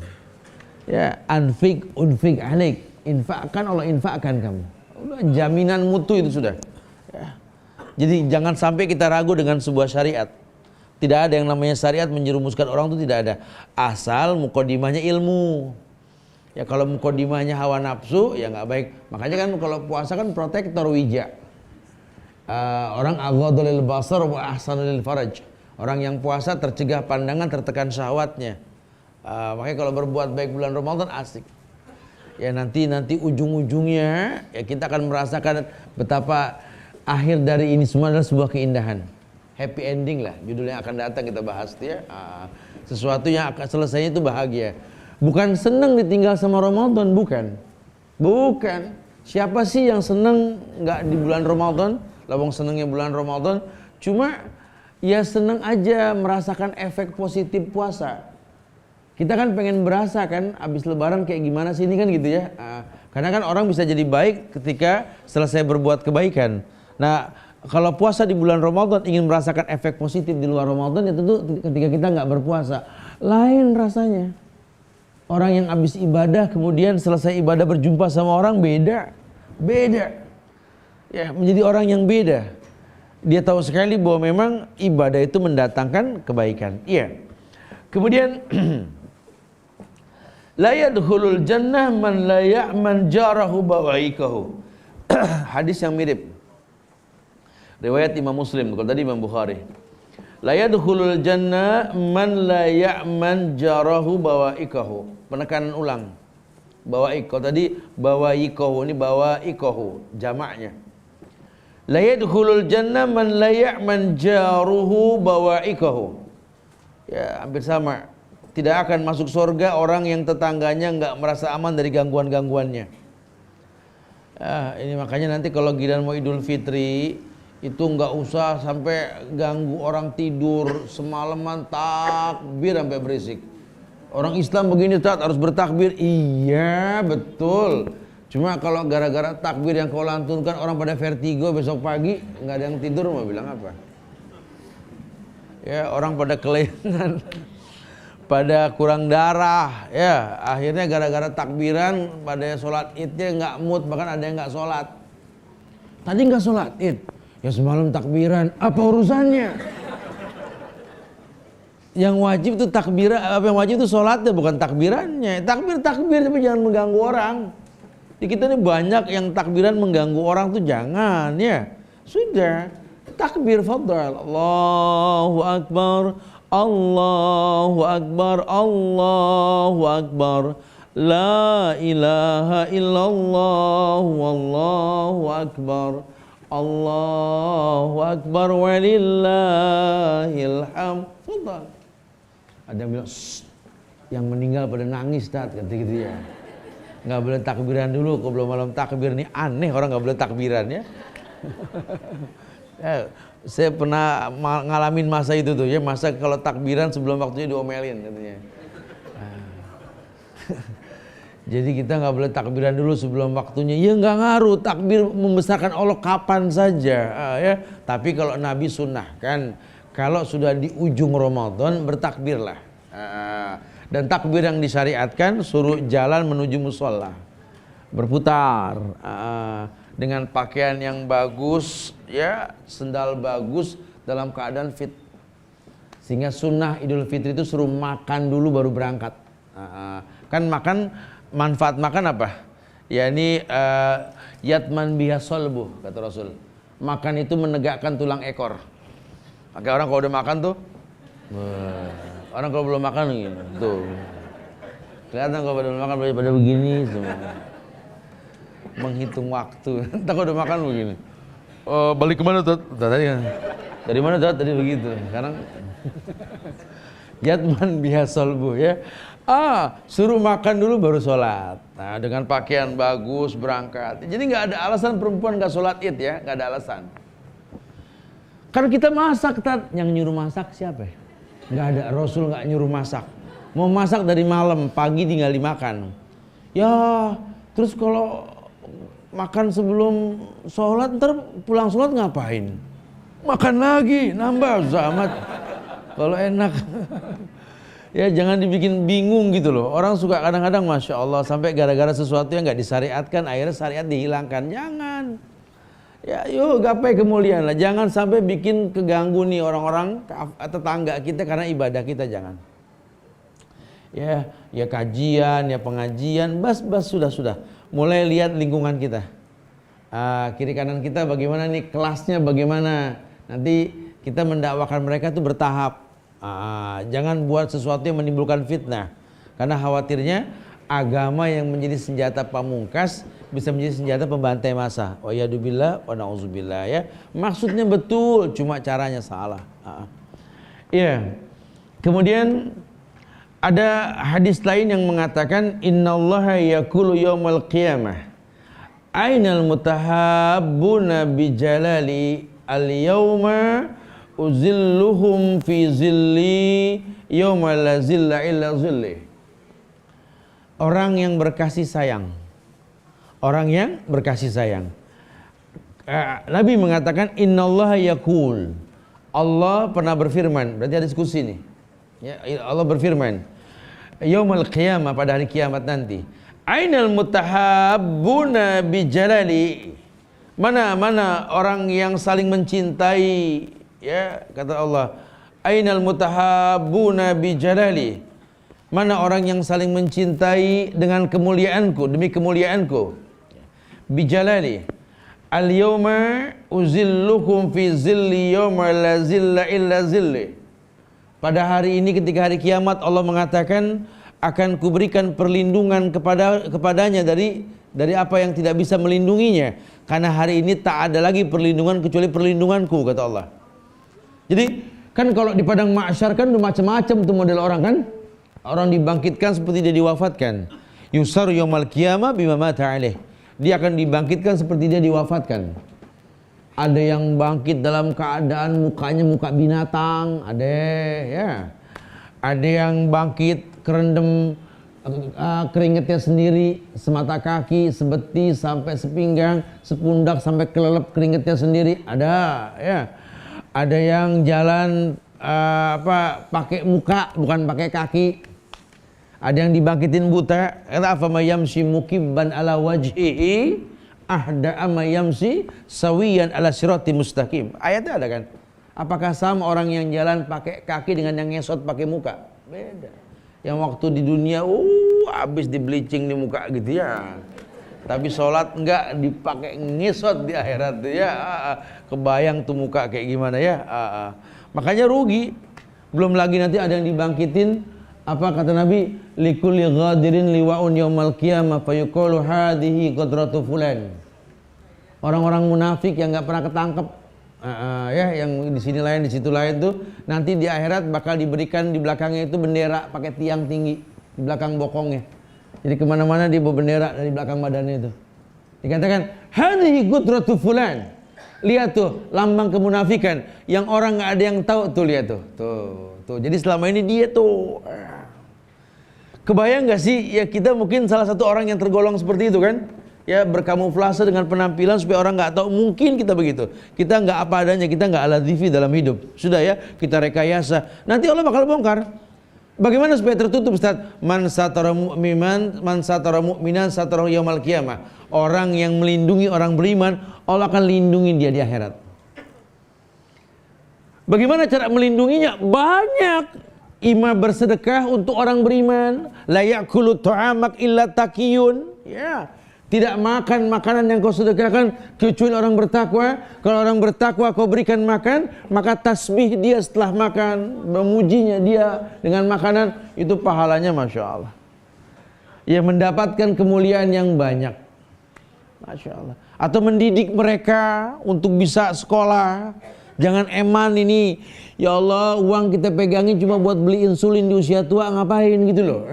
S1: Ya, unfik alaik. Infakkan Allah infakkan kamu. Udah, jaminan mutu itu sudah. Ya. Jadi jangan sampai kita ragu dengan sebuah syariat. Tidak ada yang namanya syariat menjerumuskan orang itu tidak ada. Asal mukodimahnya ilmu. Ya kalau mukodimahnya hawa nafsu ya nggak baik. Makanya kan kalau puasa kan protektor wija. Orang aghaddu lil basar wa ahsanu lil faraj. Orang yang puasa tercegah pandangan, tertekan syahwatnya. Makanya kalau berbuat baik bulan Ramadan asik. Ya nanti ujung-ujungnya ya kita akan merasakan betapa akhir dari ini semua adalah sebuah keindahan. Happy ending lah judulnya akan datang kita bahas ya. Sesuatu yang akan selesainya itu bahagia. Bukan senang ditinggal sama Ramadan, bukan. Siapa sih yang senang nggak di bulan Ramadan? Lawang senengnya bulan Ramadan, cuma ya seneng aja merasakan efek positif puasa. Kita kan pengen berasa kan abis lebaran kayak gimana sih ini kan gitu ya. Karena kan orang bisa jadi baik ketika selesai berbuat kebaikan. Nah kalau puasa di bulan Ramadan ingin merasakan efek positif di luar Ramadan ya tentu ketika kita nggak berpuasa lain rasanya. Orang yang abis ibadah kemudian selesai ibadah berjumpa sama orang beda. Ya, menjadi orang yang beda. Dia tahu sekali bahwa memang ibadah itu mendatangkan kebaikan. Iya. Kemudian la yadkhulul jannah man la ya'man jarahu bawaikahu. Hadis yang mirip. Riwayat Imam Muslim, kalau tadi Imam Bukhari. La yadkhulul jannah man la ya'man jarahu bawaikahu. Penekanan ulang. Bawaikahu tadi bawaikahu, ini bawaikahu jamaknya. La yadkhulul jannah man la ya'man jaruhu bawaikahu. Ya, hampir sama. Tidak akan masuk surga orang yang tetangganya enggak merasa aman dari gangguan-gangguannya. Ini makanya nanti kalau giliran mau Idul Fitri itu enggak usah sampai ganggu orang tidur semalaman takbir sampai berisik. Orang Islam begini harus bertakbir. Iya, betul. Cuma kalau gara-gara takbir yang kau lantunkan orang pada vertigo besok pagi nggak ada yang tidur mau bilang apa? Ya orang pada kelainan, pada kurang darah, ya akhirnya gara-gara takbiran pada sholat idnya nggak mood bahkan ada yang nggak sholat. Tadi nggak sholat id, ya semalam takbiran apa urusannya? Yang wajib itu takbiran, apa yang wajib itu sholatnya bukan takbirannya. Takbir tapi jangan mengganggu orang. Di kita ini banyak yang takbiran mengganggu orang tuh jangan ya. Sudah takbir fadhal. Allahu akbar. Allahu akbar. Allahu akbar. La ilaha illallah wallahu akbar. Allahu akbar walillahil hamd. Fadhal. Ada yang bilang yang meninggal pada nangis kata gitu ya. Nggak boleh takbiran dulu, kok belum malam takbir nih aneh orang nggak boleh takbiran ya. Saya pernah ngalamin masa itu tuh ya, masa kalau takbiran sebelum waktunya diomelin katanya. Jadi kita nggak boleh takbiran dulu sebelum waktunya. Ya nggak ngaruh, takbir membesarkan Allah kapan saja ya. Tapi kalau Nabi sunnah kan, kalau sudah di ujung Ramadan bertakbirlah. Dan takbir yang disyariatkan suruh jalan menuju musola, berputar dengan pakaian yang bagus, ya, sendal bagus, dalam keadaan fit. Sehingga sunnah Idul Fitri itu suruh makan dulu baru berangkat. Kan makan, manfaat makan apa? Ya ini yatman biha solbu, kata Rasul. Makan itu menegakkan tulang ekor. Maka orang kalau udah makan tuh, orang kalau belum makan gini, tuh kelihatan kalau belum makan pada begini semua, menghitung waktu. Entah kalau udah makan begini, balik kemana tuh? Tadi kan, dari mana tuh? Tadi begitu. Sekarang yatman biha solbu, ya. Suruh makan dulu baru sholat. Nah, dengan pakaian bagus berangkat. Jadi nggak ada alasan perempuan nggak sholat id, ya, nggak ada alasan. Karena kita masak, yang nyuruh masak siapa? Ya? Nggak ada, Rasul nggak nyuruh masak. Mau masak dari malam, pagi tinggal dimakan. Ya, terus kalau makan sebelum sholat, ntar pulang sholat ngapain? Makan lagi, nambah amat. Kalau enak. Ya jangan dibikin bingung gitu loh. Orang suka kadang-kadang Masya Allah sampai gara-gara sesuatu yang gak disyariatkan akhirnya syariat dihilangkan. Jangan. Ya yuk gapai kemuliaan lah. Jangan sampai bikin keganggu nih orang-orang tetangga kita karena ibadah kita, jangan. Ya kajian, ya pengajian, bas sudah. Mulai lihat lingkungan kita. Kiri kanan kita bagaimana nih, kelasnya bagaimana. Nanti kita mendakwakan mereka tuh bertahap. Jangan buat sesuatu yang menimbulkan fitnah, karena khawatirnya agama yang menjadi senjata pamungkas bisa menjadi senjata pembantai massa. Wa yadubillah wa na'udzubillah, ya. Maksudnya betul, cuma caranya salah. Ya. Kemudian ada hadis lain yang mengatakan innallaha yaqulu yaumal qiyamah ainal mutahabbuna bijalali al-yawma uzilluhum fi zilli yawma la zilla illa zilli. Orang yang berkasih sayang. Orang yang berkasih sayang. Nabi mengatakan innallaha yaqul. Allah pernah berfirman, berarti ada diskusi nih. Ya, Allah berfirman, yaumul qiyamah, pada hari kiamat nanti. Ainal mutahabbuna bijalali. Mana orang yang saling mencintai, ya, kata Allah, ainal mutahabbuna bijalali. Mana orang yang saling mencintai dengan kemuliaanku, demi kemuliaanku. Bijalali. Al-yawma uzillukum fi zilli yawma la zilla illa zilli. Pada hari ini ketika hari kiamat Allah mengatakan akan kuberikan perlindungan kepadanya dari apa yang tidak bisa melindunginya. Karena hari ini tak ada lagi perlindungan kecuali perlindunganku, kata Allah. Jadi kan kalau di padang mahsyar kan macam-macam tuh model orang kan. Orang dibangkitkan seperti dia diwafatkan. Yusar yaumal qiyamah bima mata alaih. Dia akan dibangkitkan seperti dia diwafatkan. Ada yang bangkit dalam keadaan mukanya muka binatang, ada ya. Ada yang bangkit kerendam keringetnya sendiri, semata kaki, sebeti sampai sepinggang, sepundak sampai kelelep keringetnya sendiri, ada ya. Ada yang jalan pakai muka bukan pakai kaki. Ada yang dibangkitin buta, kata apa mayamsi mukibban ala wajhihi ahda amayamsi sawiyan ala sirati mustaqim. Ayatnya ada kan? Apakah sama orang yang jalan pakai kaki dengan yang ngesot pakai muka? Beda. Yang waktu di dunia habis di bleaching di muka gitu ya. Tapi sholat enggak, dipakai ngesot di akhirat tuh ya. Kebayang tuh muka kayak gimana ya. Makanya rugi. Belum lagi nanti ada yang dibangkitin, apa kata Nabi, likulli ghadirin liwa'un yaumal qiyamah fayuqalu hadhihi qadratu fulan. Orang-orang munafik yang enggak pernah ketangkep, ya, yang di sini lain di situ lain tuh nanti di akhirat bakal diberikan di belakangnya itu bendera pakai tiang tinggi di belakang bokongnya. Jadi kemana-mana dia bawa bendera dari belakang badannya itu. Dikatakan hadhihi qadratu fulan. Lihat tuh lambang kemunafikan yang orang nggak ada yang tahu tuh, lihat tuh. Tuh. Jadi selama ini dia tuh. Kebayang nggak sih ya, kita mungkin salah satu orang yang tergolong seperti itu kan? Ya, berkamuflase dengan penampilan supaya orang nggak tahu, mungkin kita begitu. Kita nggak apa adanya, kita nggak ala TV dalam hidup. Sudah ya, kita rekayasa. Nanti Allah bakal bongkar. Bagaimana supaya tertutup, Ustaz? Man satara mu'minan satara yaumal qiyamah. Orang yang melindungi orang beriman, Allah akan lindungi dia di akhirat. Bagaimana cara melindunginya? Banyak. Ima bersedekah untuk orang beriman. La ya'kulu ta'amak illa taqiyun. Ya. Tidak makan makanan yang kau sedekahkan kecuali orang bertakwa. Kalau orang bertakwa kau berikan makan, maka tasbih dia setelah makan, memujinya dia dengan makanan, itu pahalanya Masya Allah. Yang mendapatkan kemuliaan yang banyak. Masya Allah. Atau mendidik mereka untuk bisa sekolah. Jangan eman ini, ya Allah uang kita pegangin cuma buat beli insulin di usia tua, ngapain gitu loh.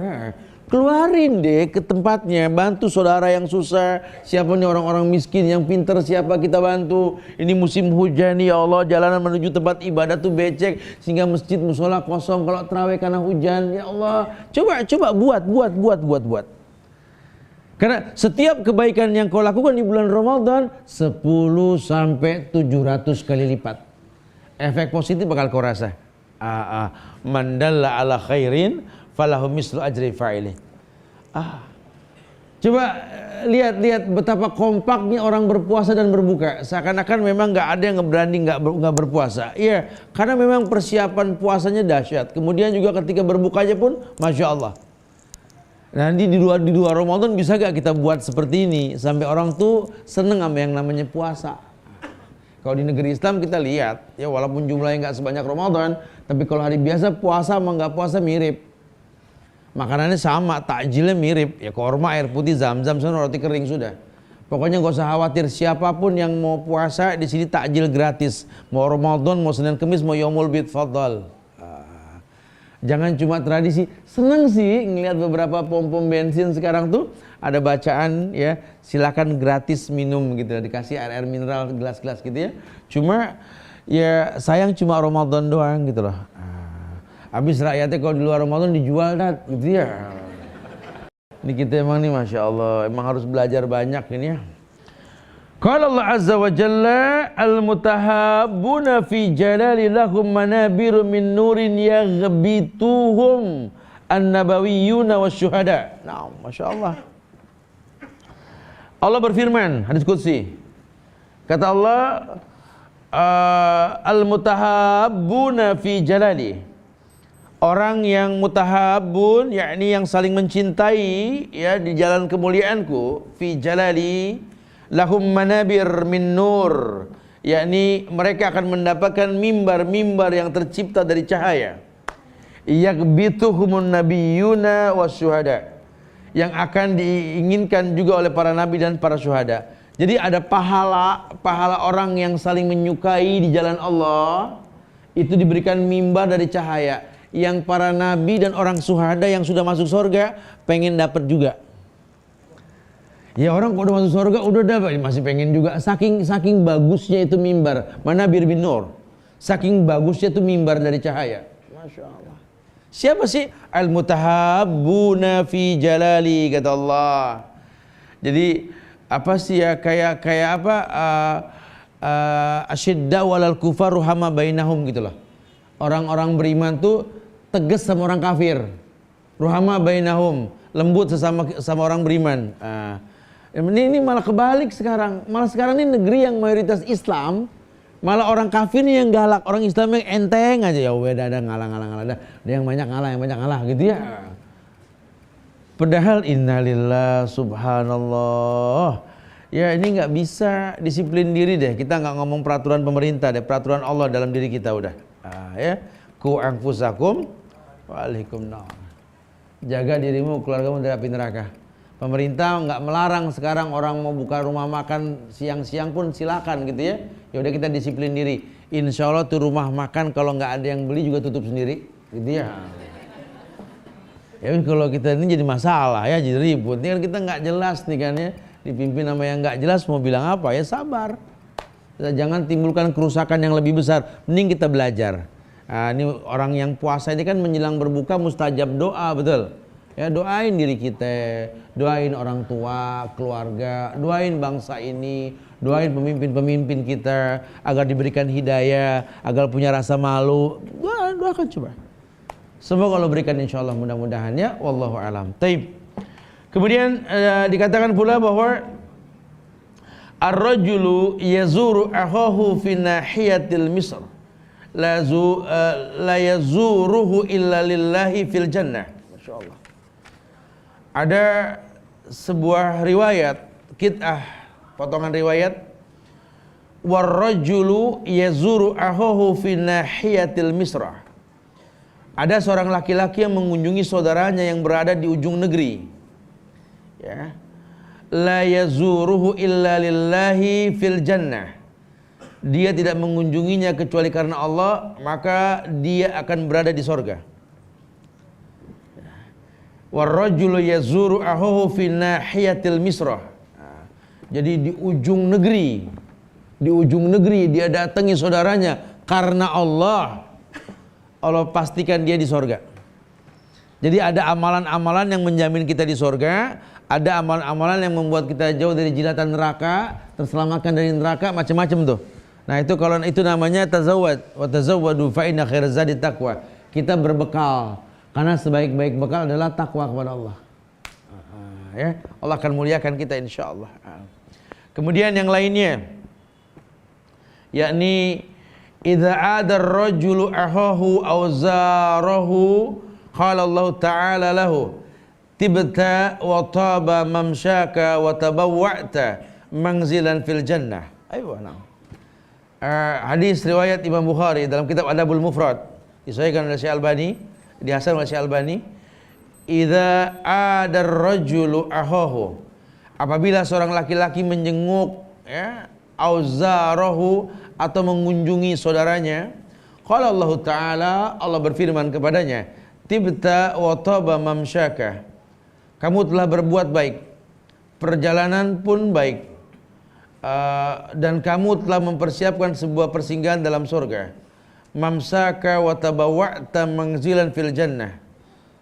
S1: Keluarin deh ke tempatnya, bantu saudara yang susah. Siapa nih orang-orang miskin yang pintar, siapa kita bantu. Ini musim hujan nih ya Allah, jalanan menuju tempat ibadah tuh becek, sehingga masjid musola kosong kalau terawih karena hujan. Ya Allah, coba buat. Karena setiap kebaikan yang kau lakukan di bulan Ramadan 10 sampai 700 kali lipat. Efek positif bakal kau rasa. Man dalla ala khairin falahu mislu ajri fa'ili. Coba lihat betapa kompaknya orang berpuasa dan berbuka. Seakan-akan memang nggak ada yang berani nggak berpuasa. Iya, karena memang persiapan puasanya dahsyat. Kemudian juga ketika berbukanya pun, Masya Allah. Nanti di luar Ramadan bisa gak kita buat seperti ini sampai orang tuh seneng sama yang namanya puasa. Kalau di negeri Islam kita lihat, ya walaupun jumlahnya nggak sebanyak Ramadan, tapi kalau hari biasa puasa sama nggak puasa mirip. Makanannya sama, takjilnya mirip. Ya korma, air putih, zam-zam, roti kering sudah. Pokoknya nggak usah khawatir, siapapun yang mau puasa di sini takjil gratis. Mau Ramadan, mau Senin Kemis, mau Yaumul Bid, fadhal. Jangan cuma tradisi. Seneng sih ngelihat beberapa pom-pom bensin sekarang tuh ada bacaan ya, silakan gratis minum gitu, dikasih air mineral gelas-gelas gitu ya. Cuma ya sayang cuma Ramadan doang gitu loh. Habis rakyatnya kalau di luar Ramadan dijual gitu ya. Ini kita emang nih Masya Allah, emang harus belajar banyak ini ya. Qala Allah Azza wa Jalla al-mutahabbuna fi jalali lahum manabiru min nurin yaghbituhum an-nabawiyyuna wasyuhada. Nah, Masya Allah. Allah berfirman, hadis qudsi. Kata Allah, al-mutahabbuna fi jalali. Orang yang mutahabbun, yakni yang saling mencintai ya di jalan kemuliaanku, fi jalali lahum manabir min nur, yakni mereka akan mendapatkan mimbar-mimbar yang tercipta dari cahaya. Yaghbituhumun nabiyyuna wasyuhada, yang akan diinginkan juga oleh para nabi dan para syuhada. Jadi ada pahala orang yang saling menyukai di jalan Allah, itu diberikan mimbar dari cahaya. Yang para nabi dan orang syuhada yang sudah masuk surga pengen dapat juga. Ya orang kalau udah masuk surga udah dapat, masih pengen juga. Saking bagusnya itu mimbar, manabir bin nur. Saking bagusnya itu mimbar dari cahaya. Masya Allah. Siapa sih? Al-mutahabbuna fi jalali, kata Allah. Jadi apa sih ya, kayak apa, asyidda walal kufaru hama bainahum gitu loh. Orang-orang beriman tuh tegas sama orang kafir. Ruhama bainahum, lembut sama orang beriman. Ini malah kebalik sekarang. Malah sekarang ini negeri yang mayoritas Islam, malah orang kafir nih yang galak, orang Islam yang enteng aja. Ya udah ada ngalah. Ada yang banyak ngalah gitu ya. Padahal innalillah subhanallah. Ya ini nggak bisa disiplin diri deh. Kita nggak ngomong peraturan pemerintah deh, peraturan Allah dalam diri kita udah. Ya, ku anfusakum wa alaikum nar. Jaga dirimu, keluargamu dari api neraka. Pemerintah nggak melarang sekarang orang mau buka rumah makan siang-siang pun silakan gitu ya. Ya udah kita disiplin diri. Insya Allah tuh rumah makan kalau nggak ada yang beli juga tutup sendiri, gitu ya. Ya kalau kita ini jadi masalah ya, jadi ribut. Ini kan kita nggak jelas nih kan ya, dipimpin sama yang nggak jelas mau bilang apa ya, sabar. Jangan timbulkan kerusakan yang lebih besar. Mending kita belajar. Ini orang yang puasa ini kan menjelang berbuka mustajab doa, betul. Ya doain diri kita, doain orang tua, keluarga, doain bangsa ini, doain pemimpin-pemimpin kita agar diberikan hidayah, agar punya rasa malu. Doakan coba. Semoga Allah berikan insyaallah, mudah-mudahan ya, wallahu alam. Taib. Kemudian dikatakan pula bahwa ar-rajulu yazuru akhahu fi nahiyatil misr la yazuruhu illa lillahi fil jannah. Masyaallah. Ada sebuah riwayat qit'ah, potongan riwayat, war-rajulu yazuru akhahu fi nahiyatil misra. Ada seorang laki-laki yang mengunjungi saudaranya yang berada di ujung negeri. Ya. La yazuruhu illa lillahi fil jannah. Dia tidak mengunjunginya kecuali karena Allah, maka dia akan berada di sorga. War-rajulu yazuru akhahu fi nahiyatil misra. Jadi di ujung negeri dia datangi saudaranya karena Allah pastikan dia di sorga. Jadi ada amalan-amalan yang menjamin kita di sorga, ada amalan-amalan yang membuat kita jauh dari jilatan neraka, terselamatkan dari neraka, macam-macam tuh. Nah itu kalau itu namanya tazawwad, wa tazawwadu fa inna khairaz zadi taqwa. Kita berbekal karena sebaik-baik bekal adalah takwa kepada Allah. Ya, Allah akan muliakan kita insyaallah. Kemudian yang lainnya, yakni idza adar rajulu ahahu aw zarahu qala Allah ta'ala lahu tibta wa taba mamsyaka wa tabawwa'ta manzilan fil jannah. Ayo nah. Hadis riwayat Imam Bukhari dalam kitab Adabul Mufrad, disahihkan oleh Syekh Albani, dihasan oleh Syekh Albani. Idza adar rajulu ahahu, apabila seorang laki-laki menjenguk ya, auzarahu atau mengunjungi saudaranya, qala Allah Ta'ala, Allah berfirman kepadanya, tibta wa taba mamsyaka, kamu telah berbuat baik, perjalanan pun baik, dan kamu telah mempersiapkan sebuah persinggahan dalam surga. Mamsaka wa tabawwa'ta manzilan fil jannah.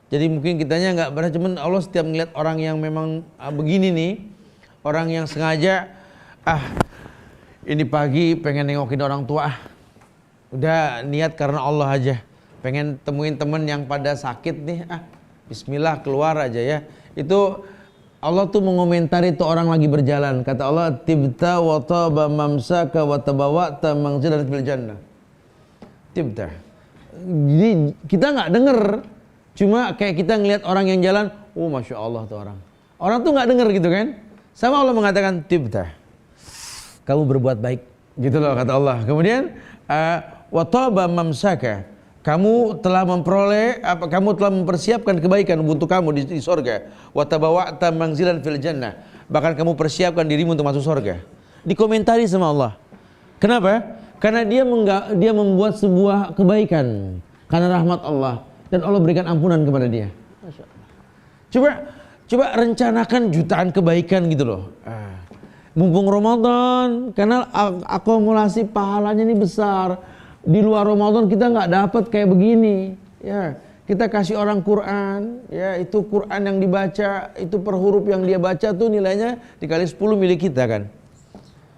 S1: Jadi mungkin kitanya enggak pernah, cuman Allah setiap melihat orang yang memang begini nih, orang yang sengaja ini pagi pengen nengokin orang tua, udah niat karena Allah aja, pengen temuin temen yang pada sakit nih, bismillah keluar aja ya. Itu Allah tuh mengomentari tuh orang lagi berjalan, kata Allah tibta wa taba mamsaka wa tabawwa'ta manzilan fil jannah. Tibta. Jadi kita nggak denger, cuma kayak kita ngelihat orang yang jalan, oh masya Allah tuh orang tuh nggak denger gitu kan. Sama Allah mengatakan tibta, kamu berbuat baik, gitu loh kata Allah. Kemudian wa taba mamsaka, kamu telah memperoleh kamu telah mempersiapkan kebaikan untuk kamu di surga. Wa tabawwa'ta manzilan fil jannah, bahkan kamu persiapkan dirimu untuk masuk surga. Dikomentari sama Allah. Kenapa? Karena dia membuat sebuah kebaikan karena rahmat Allah, dan Allah berikan ampunan kepada dia. Masya Allah. Coba rencanakan jutaan kebaikan gitu loh. Mumpung Ramadan, karena akumulasi pahalanya ini besar. Di luar Ramadan kita nggak dapat kayak begini. Ya, kita kasih orang Quran, ya itu Quran yang dibaca, itu per huruf yang dia baca tuh nilainya dikali 10 milik kita kan.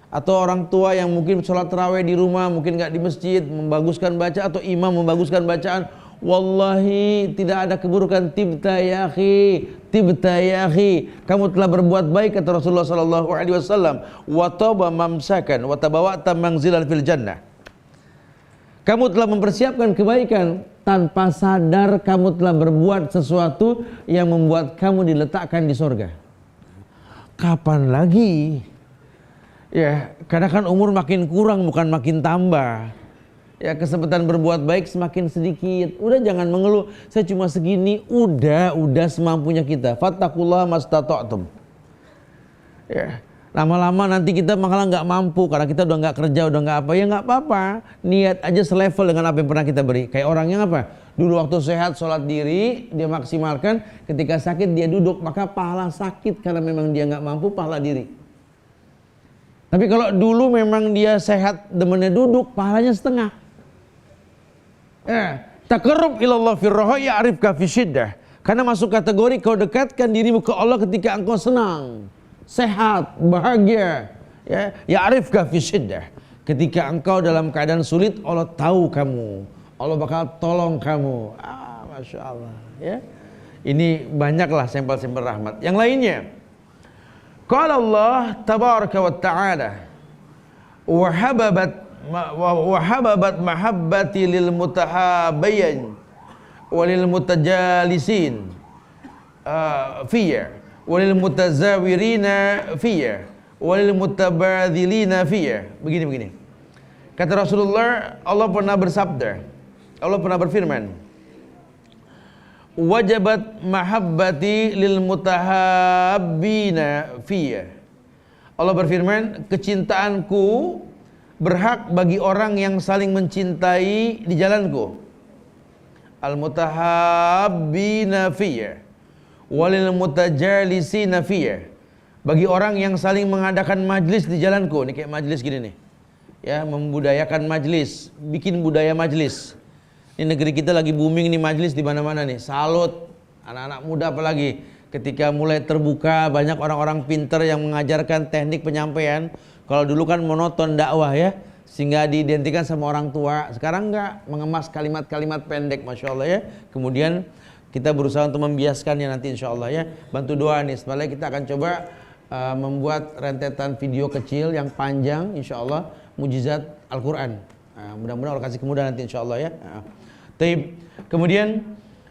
S1: Atau orang tua yang mungkin sholat tarawih di rumah, mungkin nggak di masjid, membaguskan baca, atau imam membaguskan bacaan. Wallahi tidak ada keburukan. Tibta ya akhi, tibta ya akhi, kamu telah berbuat baik kata Rasulullah sallallahu alaihi wasallam. Wa taba mamsakan wa tabawwa'ta manzilan fil jannah. Kamu telah mempersiapkan kebaikan, tanpa sadar kamu telah berbuat sesuatu yang membuat kamu diletakkan di surga. Kapan lagi? Ya, kadang kan umur makin kurang bukan makin tambah. Ya, kesempatan berbuat baik semakin sedikit. Udah jangan mengeluh, saya cuma segini. Udah semampunya kita. Fattaqullaha mastata'tum. Ya, lama-lama nanti kita malah nggak mampu karena kita udah nggak kerja, udah nggak apa. Ya nggak apa-apa. Niat aja selevel dengan apa yang pernah kita beri. Kayak orang yang apa? Dulu waktu sehat sholat diri dia maksimalkan. Ketika sakit dia duduk, maka pahala sakit karena memang dia nggak mampu, pahala diri. Tapi kalau dulu memang dia sehat demennya duduk, pahalanya setengah. Taqarrub ilallah firraha ya'rifka fi syiddah. Karena masuk kategori kau dekatkan dirimu ke Allah ketika engkau senang, sehat, bahagia. Ya, ya'rifka fi syiddah. Ketika engkau dalam keadaan sulit, Allah tahu kamu. Allah bakal tolong kamu. Masya Allah ya. Ini banyaklah sampel-sampel rahmat. Yang lainnya, qala Allah tabaraka wa ta'ala wa hababat mahabbati lil mutahabayin walil mutajalisin fiyya walil mutazawirina fiyya walil mutabadzilina fiyya. Begini. Kata Rasulullah, Allah pernah bersabda, Allah pernah berfirman, wajabat mahabbati lil mutahabbina fiyya. Allah berfirman, kecintaanku berhak bagi orang yang saling mencintai di jalanku. Al mutahabbina fiyya walil mutajalisina fiyya. Bagi orang yang saling mengadakan majlis di jalanku. Ini kayak majlis gini nih. Ya, membudayakan majlis, bikin budaya majlis. Ini negeri kita lagi booming nih majlis di mana-mana nih. Salut anak-anak muda apalagi ketika mulai terbuka banyak orang-orang pinter yang mengajarkan teknik penyampaian. Kalau dulu kan monoton dakwah ya, sehingga diidentikan sama orang tua. Sekarang enggak, mengemas kalimat-kalimat pendek, masya Allah ya. Kemudian kita berusaha untuk membiaskannya nanti insya Allah ya. Bantu doa nih, setelah kita akan coba membuat rentetan video kecil yang panjang insya Allah mujizat Al-Quran. Mudah-mudahan Allah kasih kemudahan nanti insya Allah ya. Taib. Kemudian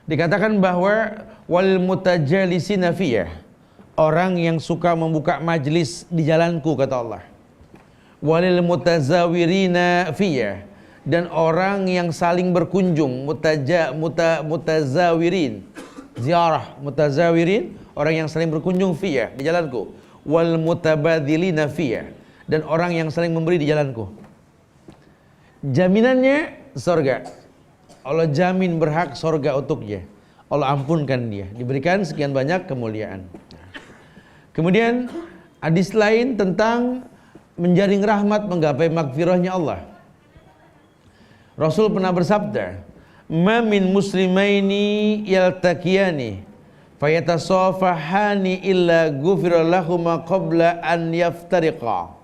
S1: dikatakan bahwa wal mutajalisina fiyah, orang yang suka membuka majlis di jalanku kata Allah. Walil mutazawirina fiyah, dan orang yang saling berkunjung, mutazawirin, ziarah, mutazawirin, orang yang saling berkunjung fiyah di jalanku. Wal mutabadzilina fiyah, dan orang yang saling memberi di jalanku. Jaminannya surga. Allah jamin berhak surga untuknya. Allah ampunkan dia, diberikan sekian banyak kemuliaan. Kemudian hadis lain tentang menjaring rahmat, menggapai magfirahnya Allah. Rasul pernah bersabda, "Ma min muslimaini yaltaqiyani fayatasafahani illa ghufira lahuma qabla an yaftariqa."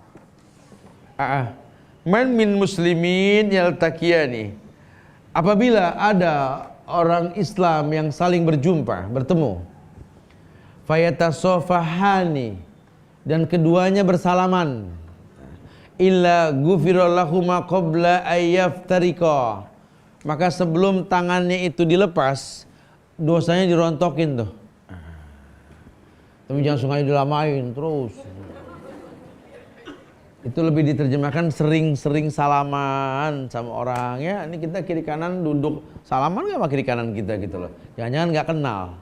S1: Man min muslimin yaltaqiyani. Apabila ada orang Islam yang saling berjumpa, bertemu, fayatasafahani, dan keduanya bersalaman, illa ghufira lahuma qabla ayyaftariqa, maka sebelum tangannya itu dilepas, dosanya dirontokin tuh. Tapi jangan sengaja dilamain terus. Itu lebih diterjemahkan sering-sering salaman sama orang ya. Ini kita kiri kanan duduk salaman gak sama kiri kanan kita gitu loh. Jangan-jangan gak kenal.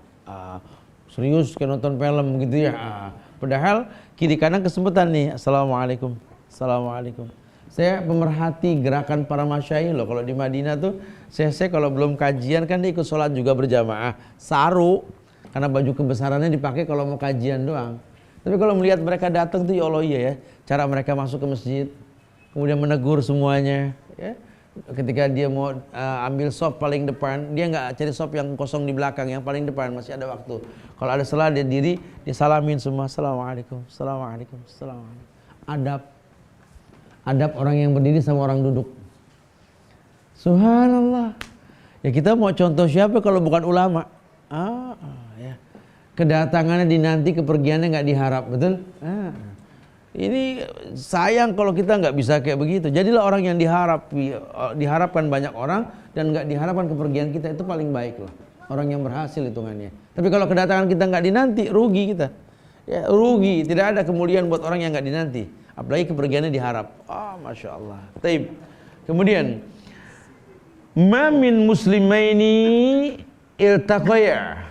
S1: Serius kayak nonton film gitu ya. Padahal kiri kanan kesempatan nih. Assalamualaikum. Assalamualaikum. Saya pemerhati gerakan para masyayikh loh. Kalau di Madinah tuh saya kalau belum kajian kan dia ikut sholat juga berjamaah. Saru. Karena baju kebesarannya dipakai kalau mau kajian doang. Tapi kalau melihat mereka datang tuh ya Allah iya ya. Cara mereka masuk ke masjid. Kemudian menegur semuanya. Ya. Ketika dia mau ambil sop paling depan. Dia nggak cari sop yang kosong di belakang. Yang paling depan masih ada waktu. Kalau ada salah dia diri. Dia salamin semua. Assalamualaikum. Assalamualaikum. Assalamualaikum. Adab orang yang berdiri sama orang duduk. Subhanallah. Ya kita mau contoh siapa kalau bukan ulama? Ya. Kedatangannya dinanti, kepergiannya nggak diharap, betul? Ini sayang kalau kita nggak bisa kayak begitu. Jadilah orang yang diharapkan banyak orang dan nggak diharapkan kepergian kita, itu paling baik loh. Orang yang berhasil hitungannya. Tapi kalau kedatangan kita nggak dinanti, rugi kita. Ya, rugi. Tidak ada kemuliaan buat orang yang nggak dinanti. Apalagi kepergiannya diharap. Masya Allah. Taib. Kemudian, ma min muslimaini iltaqaya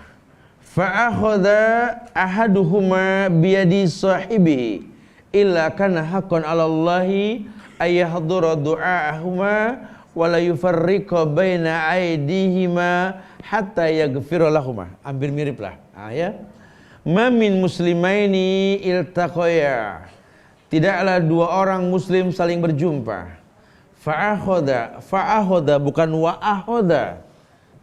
S1: fa'akhadha ahaduhuma biyadi sahibihi illa kana haqqan 'ala Allahi ayahdura du'aahuma wa la yufarriqa baina aydihima hatta yaghfira lahuma. Hampir mirip lah. Ya. Ma min muslimaini iltaqaya. Tidaklah dua orang muslim saling berjumpa. Fa'akhadha bukan wa'akhadha.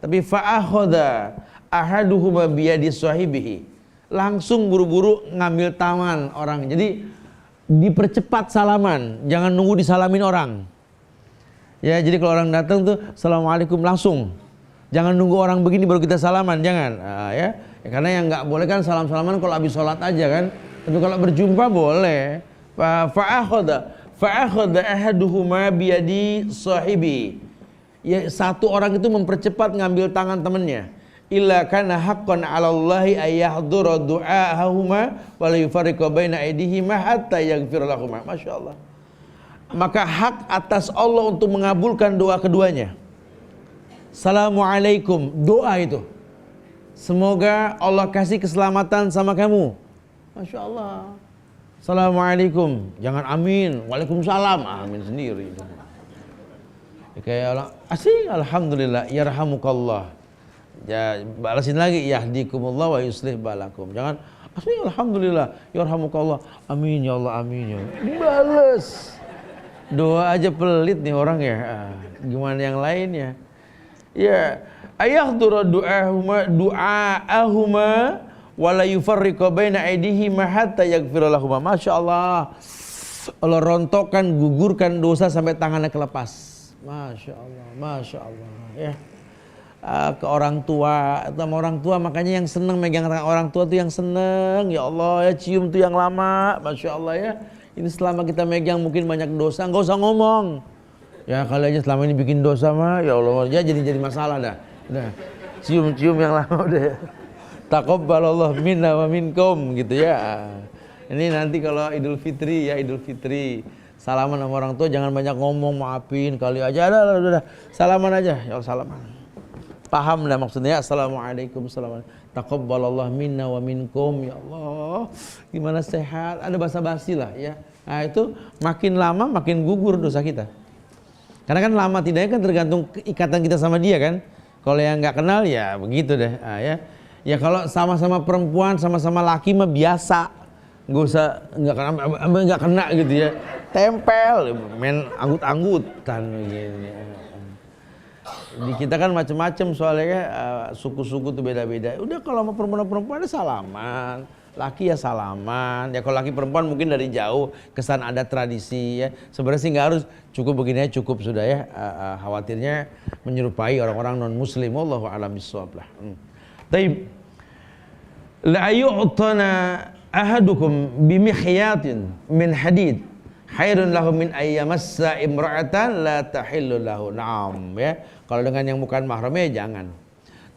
S1: Tapi fa'akhadha ahaduhuma biyadi sahibihi, langsung buru-buru ngambil tangan orang. Jadi dipercepat salaman, jangan nunggu disalamin orang. Ya, jadi kalau orang datang tuh assalamualaikum langsung. Jangan nunggu orang begini baru kita salaman, jangan. Ya, karena yang nggak boleh kan salam-salaman kalau habis sholat aja kan. Tapi kalau berjumpa boleh. Fa'akhadha ahaduhuma biyadi sahibi. Ya, satu orang itu mempercepat ngambil tangan temannya. Illa kana haqqan 'ala Allahi ay yahdura du'ahuma wa la yufarriqa baina aydihima hatta yaghfir lahumma. Masyaallah. Maka hak atas Allah untuk mengabulkan doa keduanya. Assalamualaikum, doa itu. Semoga Allah kasih keselamatan sama kamu. Masya Allah. Assalamualaikum, jangan amin. Waalaikumsalam, amin sendiri. Kayak orang asing, alhamdulillah, yarhamukallah. Ya, balasin lagi, yahdikumullah wa yuslih balakum. Jangan asing, alhamdulillah, yarhamukallah, amin ya Allah, amin ya Allah. Balas. Doa aja pelit nih orang ya. Gimana yang lainnya? Ya, ayahdura du'aahuma wa la yufarriqa baina aydihima hatta yaghfira lahum. Masyaallah. Allah rontokkan, gugurkan dosa sampai tangannya kelepas. Masyaallah, masyaallah ya. Ke orang tua, sama orang tua makanya yang seneng megang tangan orang tua tuh yang seneng. Ya Allah ya, cium tuh yang lama. Masyaallah ya. Ini selama kita megang mungkin banyak dosa, nggak usah ngomong. Ya kali aja selama ini bikin dosa mah, ya Allah, ya jadi masalah dah. Udah, cium-cium yang lama udah ya. Taqabbalallah minna wa minkum gitu ya. Ini nanti kalau Idul Fitri ya, Idul Fitri salaman sama orang tua jangan banyak ngomong, maafin kali aja. Udah. Salaman aja, ya Allah, salaman. Paham lah maksudnya, assalamualaikum, assalamualaikum. Taqabbalallah minna wa minkum, ya Allah. Gimana sehat? Ada basa-basi lah ya. Nah itu makin lama makin gugur dosa kita. Karena kan lama tidaknya kan tergantung ikatan kita sama dia kan. Kalau yang nggak kenal ya begitu deh. Nah, ya. Ya kalau sama-sama perempuan, sama-sama laki mah biasa. Nggak usah nggak kena gitu ya. Tempel, main anggut-anggutan gitu. Di kita kan macam-macam soalnya suku-suku tuh beda-beda. Udah kalau sama perempuan ada salaman, laki ya salaman. Ya kalau laki perempuan mungkin dari jauh kesan ada tradisi ya. Sebenarnya sih nggak harus, cukup begini aja cukup sudah ya. Khawatirnya menyerupai orang-orang non muslim. Wallahu a'lam bishawab lah. Taib. La yu'tana ahadukum bimihyatin min hadid khairun lahu min ayyamassa imra'atan la tahillu lahu. Naam ya. Kalau dengan yang bukan mahramnya jangan.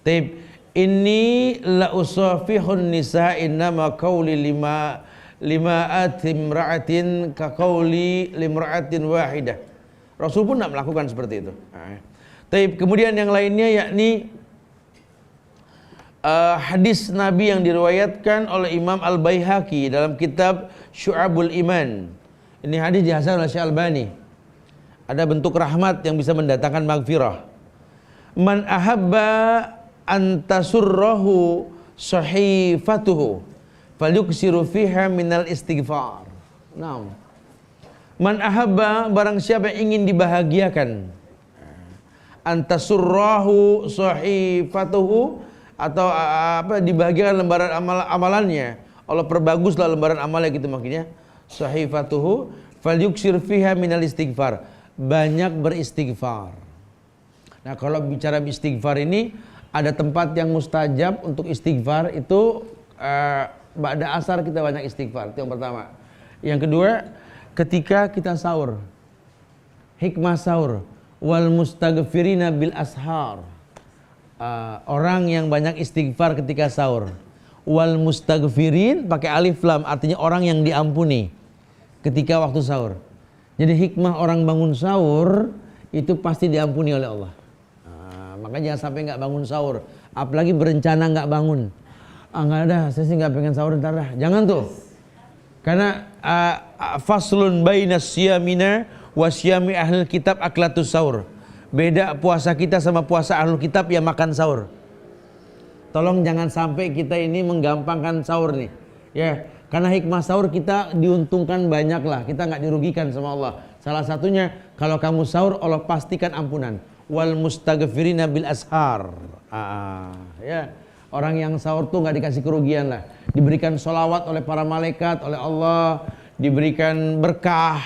S1: Taib. Ini la usafihun nisa innama qawli lima atimra'atin ka qawli limra'atin wahidah. Rasul pun tidak melakukan seperti itu. Taib. Kemudian yang lainnya yakni hadis Nabi yang diriwayatkan oleh Imam Al-Baihaqi dalam kitab Syu'abul Iman. Ini hadis dihasan oleh Syekh Albani. Ada bentuk rahmat yang bisa mendatangkan maghfirah. Man ahabba antasurrahu sahifatuhu falyuksiru fiha minal istighfar. Naam. Man ahabba, barang siapa yang ingin dibahagiakan, antasurrahu sahifatuhu, atau dibahagiakan lembaran amalannya, Allah perbaguslah lembaran amalnya gitu maksudnya. Sahifatuhu falyuksir fiha minal istighfar, banyak beristighfar. Nah kalau bicara istighfar ini ada tempat yang mustajab untuk istighfar itu ba'da asar kita banyak istighfar, itu yang pertama. Yang kedua ketika kita sahur, hikmah sahur, wal mustaghfirina bil ashar, orang yang banyak istighfar ketika sahur. Wal mustaghfirin pakai alif lam, artinya orang yang diampuni ketika waktu sahur. Jadi hikmah orang bangun sahur itu pasti diampuni oleh Allah. Makanya jangan sampai nggak bangun sahur, apalagi berencana nggak bangun. Nggak ada, saya sih nggak pengen sahur ntar dah. Jangan tuh, karena faslun baina siyamina wa siyami ahlul kitab aklatus sahur. Beda puasa kita sama puasa ahlul kitab yang makan sahur. Tolong jangan sampai kita ini menggampangkan sahur nih, ya. Karena hikmah sahur kita diuntungkan banyak lah, kita nggak dirugikan sama Allah. Salah satunya kalau kamu sahur Allah pastikan ampunan. Wal mustaghfirina bil ashar. Ya, orang yang sahur tuh nggak dikasih kerugian lah, diberikan sholawat oleh para malaikat, oleh Allah, diberikan berkah.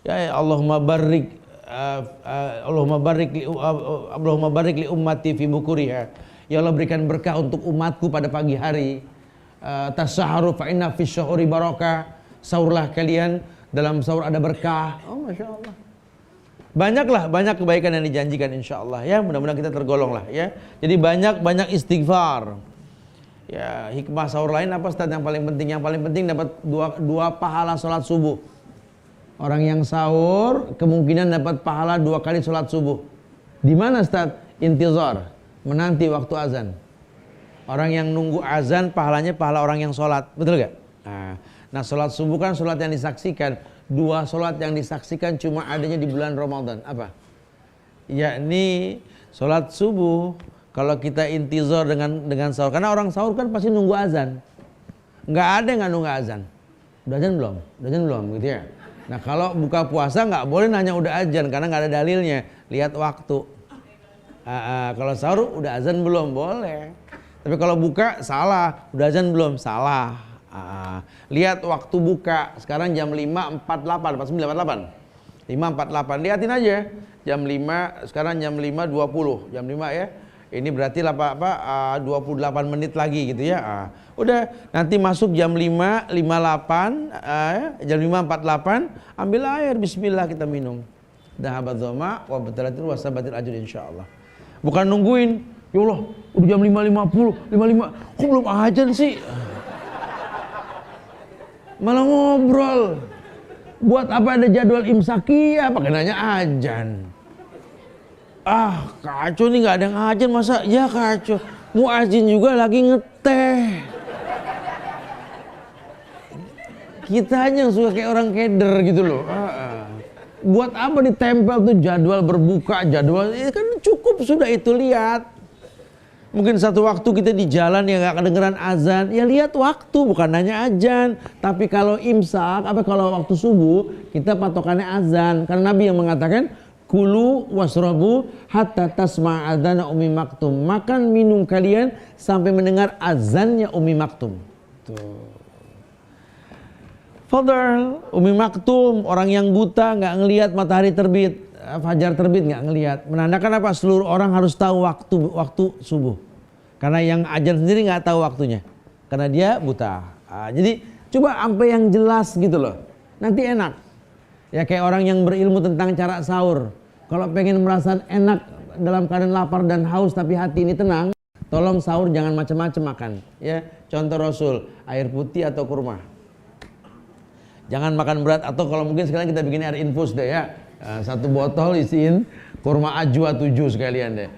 S1: Ya Allahumma barik Allahumma barik li ummati fi bukuriha. Ya Allah, berikan berkah untuk umatku pada pagi hari. Tasaharu fa inna fi syuhuri barakah. Sahurlah kalian, dalam sahur ada berkah. Oh, Masya Allah. Banyak kebaikan yang dijanjikan insya Allah ya. Mudah-mudahan kita tergolong lah ya. Jadi banyak istighfar. Ya, hikmah sahur lain apa Ustaz yang paling penting? Yang paling penting dapat dua pahala sholat subuh. Orang yang sahur kemungkinan dapat pahala 2 kali sholat subuh. Di mana Ustaz? Intizar, menanti waktu azan. Orang yang nunggu azan pahalanya pahala orang yang sholat, betul gak? Nah, sholat subuh kan sholat yang disaksikan. 2 sholat yang disaksikan cuma adanya di bulan Ramadan. Apa? Yakni sholat subuh. Kalau kita intizar dengan sahur, karena orang sahur kan pasti nunggu azan. Nggak ada yang nggak nunggu azan. Udah azan belum, gitu ya. Nah, kalau buka puasa nggak boleh nanya udah azan karena nggak ada dalilnya. Lihat waktu. Kalau sahur udah azan belum, boleh. Tapi kalau buka salah, udah azan belum, salah. Lihat waktu buka. Sekarang jam 5.48, pas 9.48. 5.48. Lihatin aja. Jam 5, sekarang jam 5.20. Jam 5 ya. Ini berarti 28 menit lagi gitu ya. Udah, nanti masuk jam 5.58, jam 5.48, ambil air, bismillah kita minum. Dhahabat dhama wa batalatil wasabatil ajr insyaallah. Bukan nungguin, ya Allah, udah jam 5.50, 5.5, kok belum azan sih? Malah ngobrol. Buat apa ada jadwal imsakiyah, pakai nanya azan. Kacau nih, nggak ada yang azan, masa ya kacau. Muazin juga lagi ngeteh. Kita aja yang suka kayak orang keder gitu loh. Buat apa ditempel tuh jadwal berbuka, jadwal kan cukup sudah itu, lihat. Mungkin satu waktu kita di jalan ya nggak kedengeran azan, ya lihat waktu, bukan nanya azan. Tapi kalau imsak, kalau waktu subuh, kita patokannya azan. Karena Nabi yang mengatakan, kulu wasrabu hatta tasma' adzana Ummi Maktum. Makan minum kalian sampai mendengar azannya Ummi Maktum. Tuh. Fadl, Ummi Maktum, orang yang buta nggak ngelihat matahari terbit, fajar terbit nggak ngelihat. Menandakan apa? Seluruh orang harus tahu waktu subuh. Karena yang azan sendiri nggak tahu waktunya, karena dia buta. Jadi coba sampai yang jelas gitu loh. Nanti enak. Ya kayak orang yang berilmu tentang cara sahur. Kalau pengen merasa enak dalam keadaan lapar dan haus tapi hati ini tenang, tolong sahur jangan macam-macam makan. Ya, contoh Rasul, air putih atau kurma. Jangan makan berat, atau kalau mungkin sekarang kita bikin air infus deh ya. 1 botol isiin kurma ajwa 7 sekalian deh.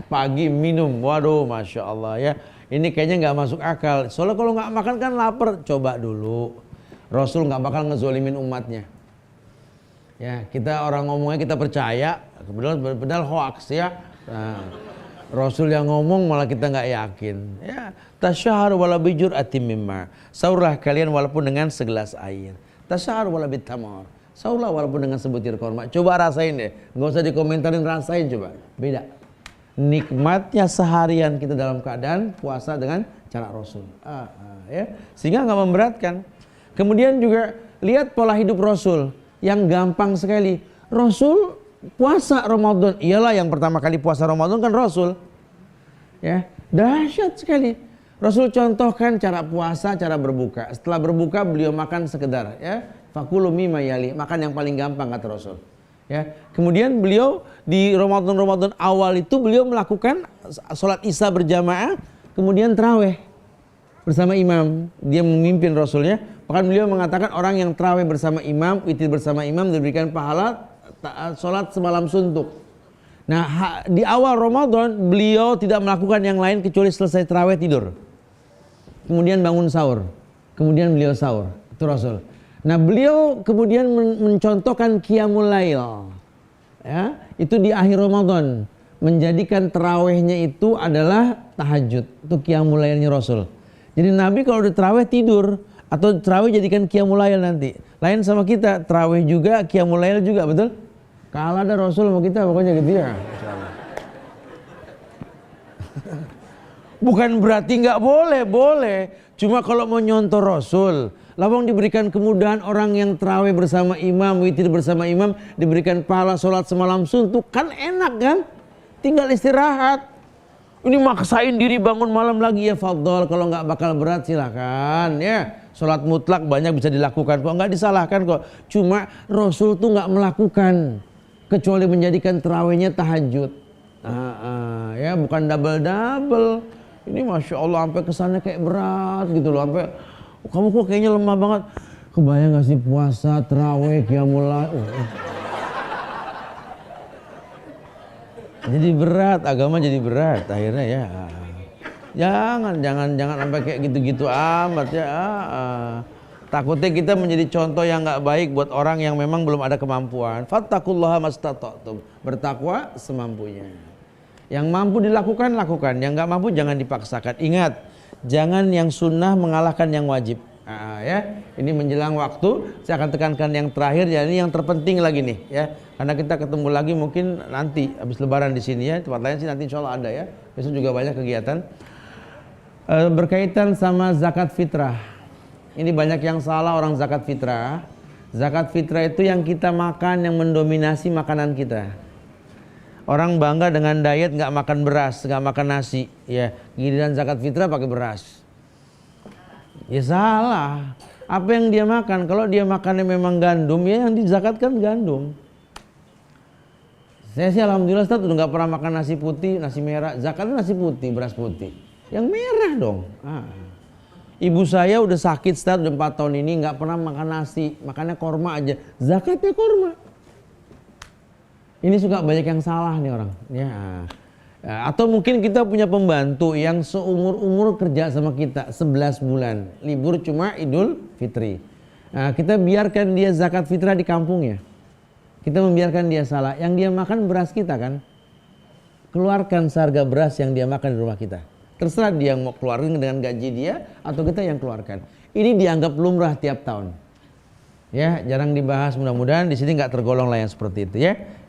S1: Pagi minum, waduh Masya Allah ya. Ini kayaknya nggak masuk akal. Soalnya kalau nggak makan kan lapar. Coba dulu. Rasul nggak bakal ngezolimin umatnya. Ya, kita orang ngomongnya kita percaya, padahal hoax ya. Nah, Rasul yang ngomong malah kita nggak yakin. Ya, tasyahar wala bijur atimimma. Sahurlah kalian walaupun dengan segelas air. Tasyahar wala bitamar. Sahurlah walaupun dengan sebutir kurma. Coba rasain deh, nggak usah dikomentarin, rasain coba. Beda. Nikmatnya seharian kita dalam keadaan puasa dengan cara Rasul. Ya, sehingga nggak memberatkan. Kemudian juga lihat pola hidup Rasul. Yang gampang sekali. Rasul puasa Ramadan. Iyalah yang pertama kali puasa Ramadan kan Rasul. Ya, dahsyat sekali. Rasul contohkan cara puasa, cara berbuka. Setelah berbuka beliau makan sekedar, ya. Fakulu mimma yali, makan yang paling gampang kata Rasul. Ya. Kemudian beliau di Ramadan awal itu beliau melakukan sholat Isya berjamaah, kemudian tarawih bersama imam. Dia memimpin Rasulnya. Bahkan beliau mengatakan orang yang tarawih bersama imam, witir bersama imam diberikan pahala sholat semalam suntuk. Nah, di awal Ramadan beliau tidak melakukan yang lain kecuali selesai tarawih tidur. Kemudian bangun sahur. Kemudian beliau sahur. Itu Rasul. Nah, beliau kemudian mencontohkan qiyamul lail. Ya, itu di akhir Ramadan. Menjadikan tarawihnya itu adalah tahajud. Itu qiyamul lailnya Rasul. Jadi Nabi kalau udah tarawih tidur, atau tarawih jadikan qiyamul lail nanti. Lain sama kita, tarawih juga, qiyamul lail juga, betul? Kalah ada Rasul sama kita pokoknya gitu ya. Bukan berarti nggak boleh, boleh. Cuma kalau mau nyontoh Rasul, Lawang diberikan kemudahan orang yang terawih bersama imam, witir bersama imam, diberikan pahala sholat semalam suntuk, kan enak kan? Tinggal istirahat. Ini maksain diri bangun malam lagi, ya fadhol. Kalau nggak bakal berat silahkan ya. Sholat mutlak banyak bisa dilakukan kok, nggak disalahkan kok. Cuma Rasul tuh nggak melakukan kecuali menjadikan terawihnya tahajud. Ya bukan double. Ini masya Allah sampai kesannya kayak berat gitu loh. Sampai kamu kok kayaknya lemah banget. Kebayang gak sih puasa, terawih, qiyamul lail. Jadi berat, agama jadi berat akhirnya ya. Jangan sampai kayak gitu-gitu amat ya. Takutnya kita menjadi contoh yang nggak baik buat orang yang memang belum ada kemampuan. Fattaqullaha mastata'tum. Bertakwa semampunya. Yang mampu dilakukan, lakukan. Yang nggak mampu jangan dipaksakan. Ingat, jangan yang sunnah mengalahkan yang wajib. Ya, ini menjelang waktu. Saya akan tekankan yang terakhir. Ya, ini yang terpenting lagi nih. Ya, karena kita ketemu lagi mungkin nanti habis Lebaran di sini ya. Tempat lain sih nanti insya Allah ada ya. Besok juga banyak kegiatan. Berkaitan sama zakat fitrah. Ini banyak yang salah orang zakat fitrah. Zakat fitrah itu yang kita makan yang mendominasi makanan kita. Orang bangga dengan diet nggak makan beras, nggak makan nasi. Ya, giliran zakat fitrah pakai beras. Ya salah. Apa yang dia makan? Kalau dia makannya memang gandum, ya yang dizakatkan gandum. Saya sih alhamdulillah Ustaz udah nggak pernah makan nasi putih, nasi merah. Zakatnya nasi putih, beras putih. Yang merah dong. Ibu saya udah sakit Ustaz udah 4 tahun ini nggak pernah makan nasi, makannya korma aja. Zakatnya korma. Ini suka banyak yang salah nih orang. Ya. Atau mungkin kita punya pembantu yang seumur-umur kerja sama kita 11 bulan. Libur cuma Idul Fitri. Kita biarkan dia zakat fitrah di kampungnya. Kita membiarkan dia salah. Yang dia makan beras kita kan. Keluarkan seharga beras yang dia makan di rumah kita. Terserah dia mau keluarin dengan gaji dia atau kita yang keluarkan. Ini dianggap lumrah tiap tahun. Ya, jarang dibahas, mudah-mudahan di sini nggak tergolong lah yang seperti itu ya.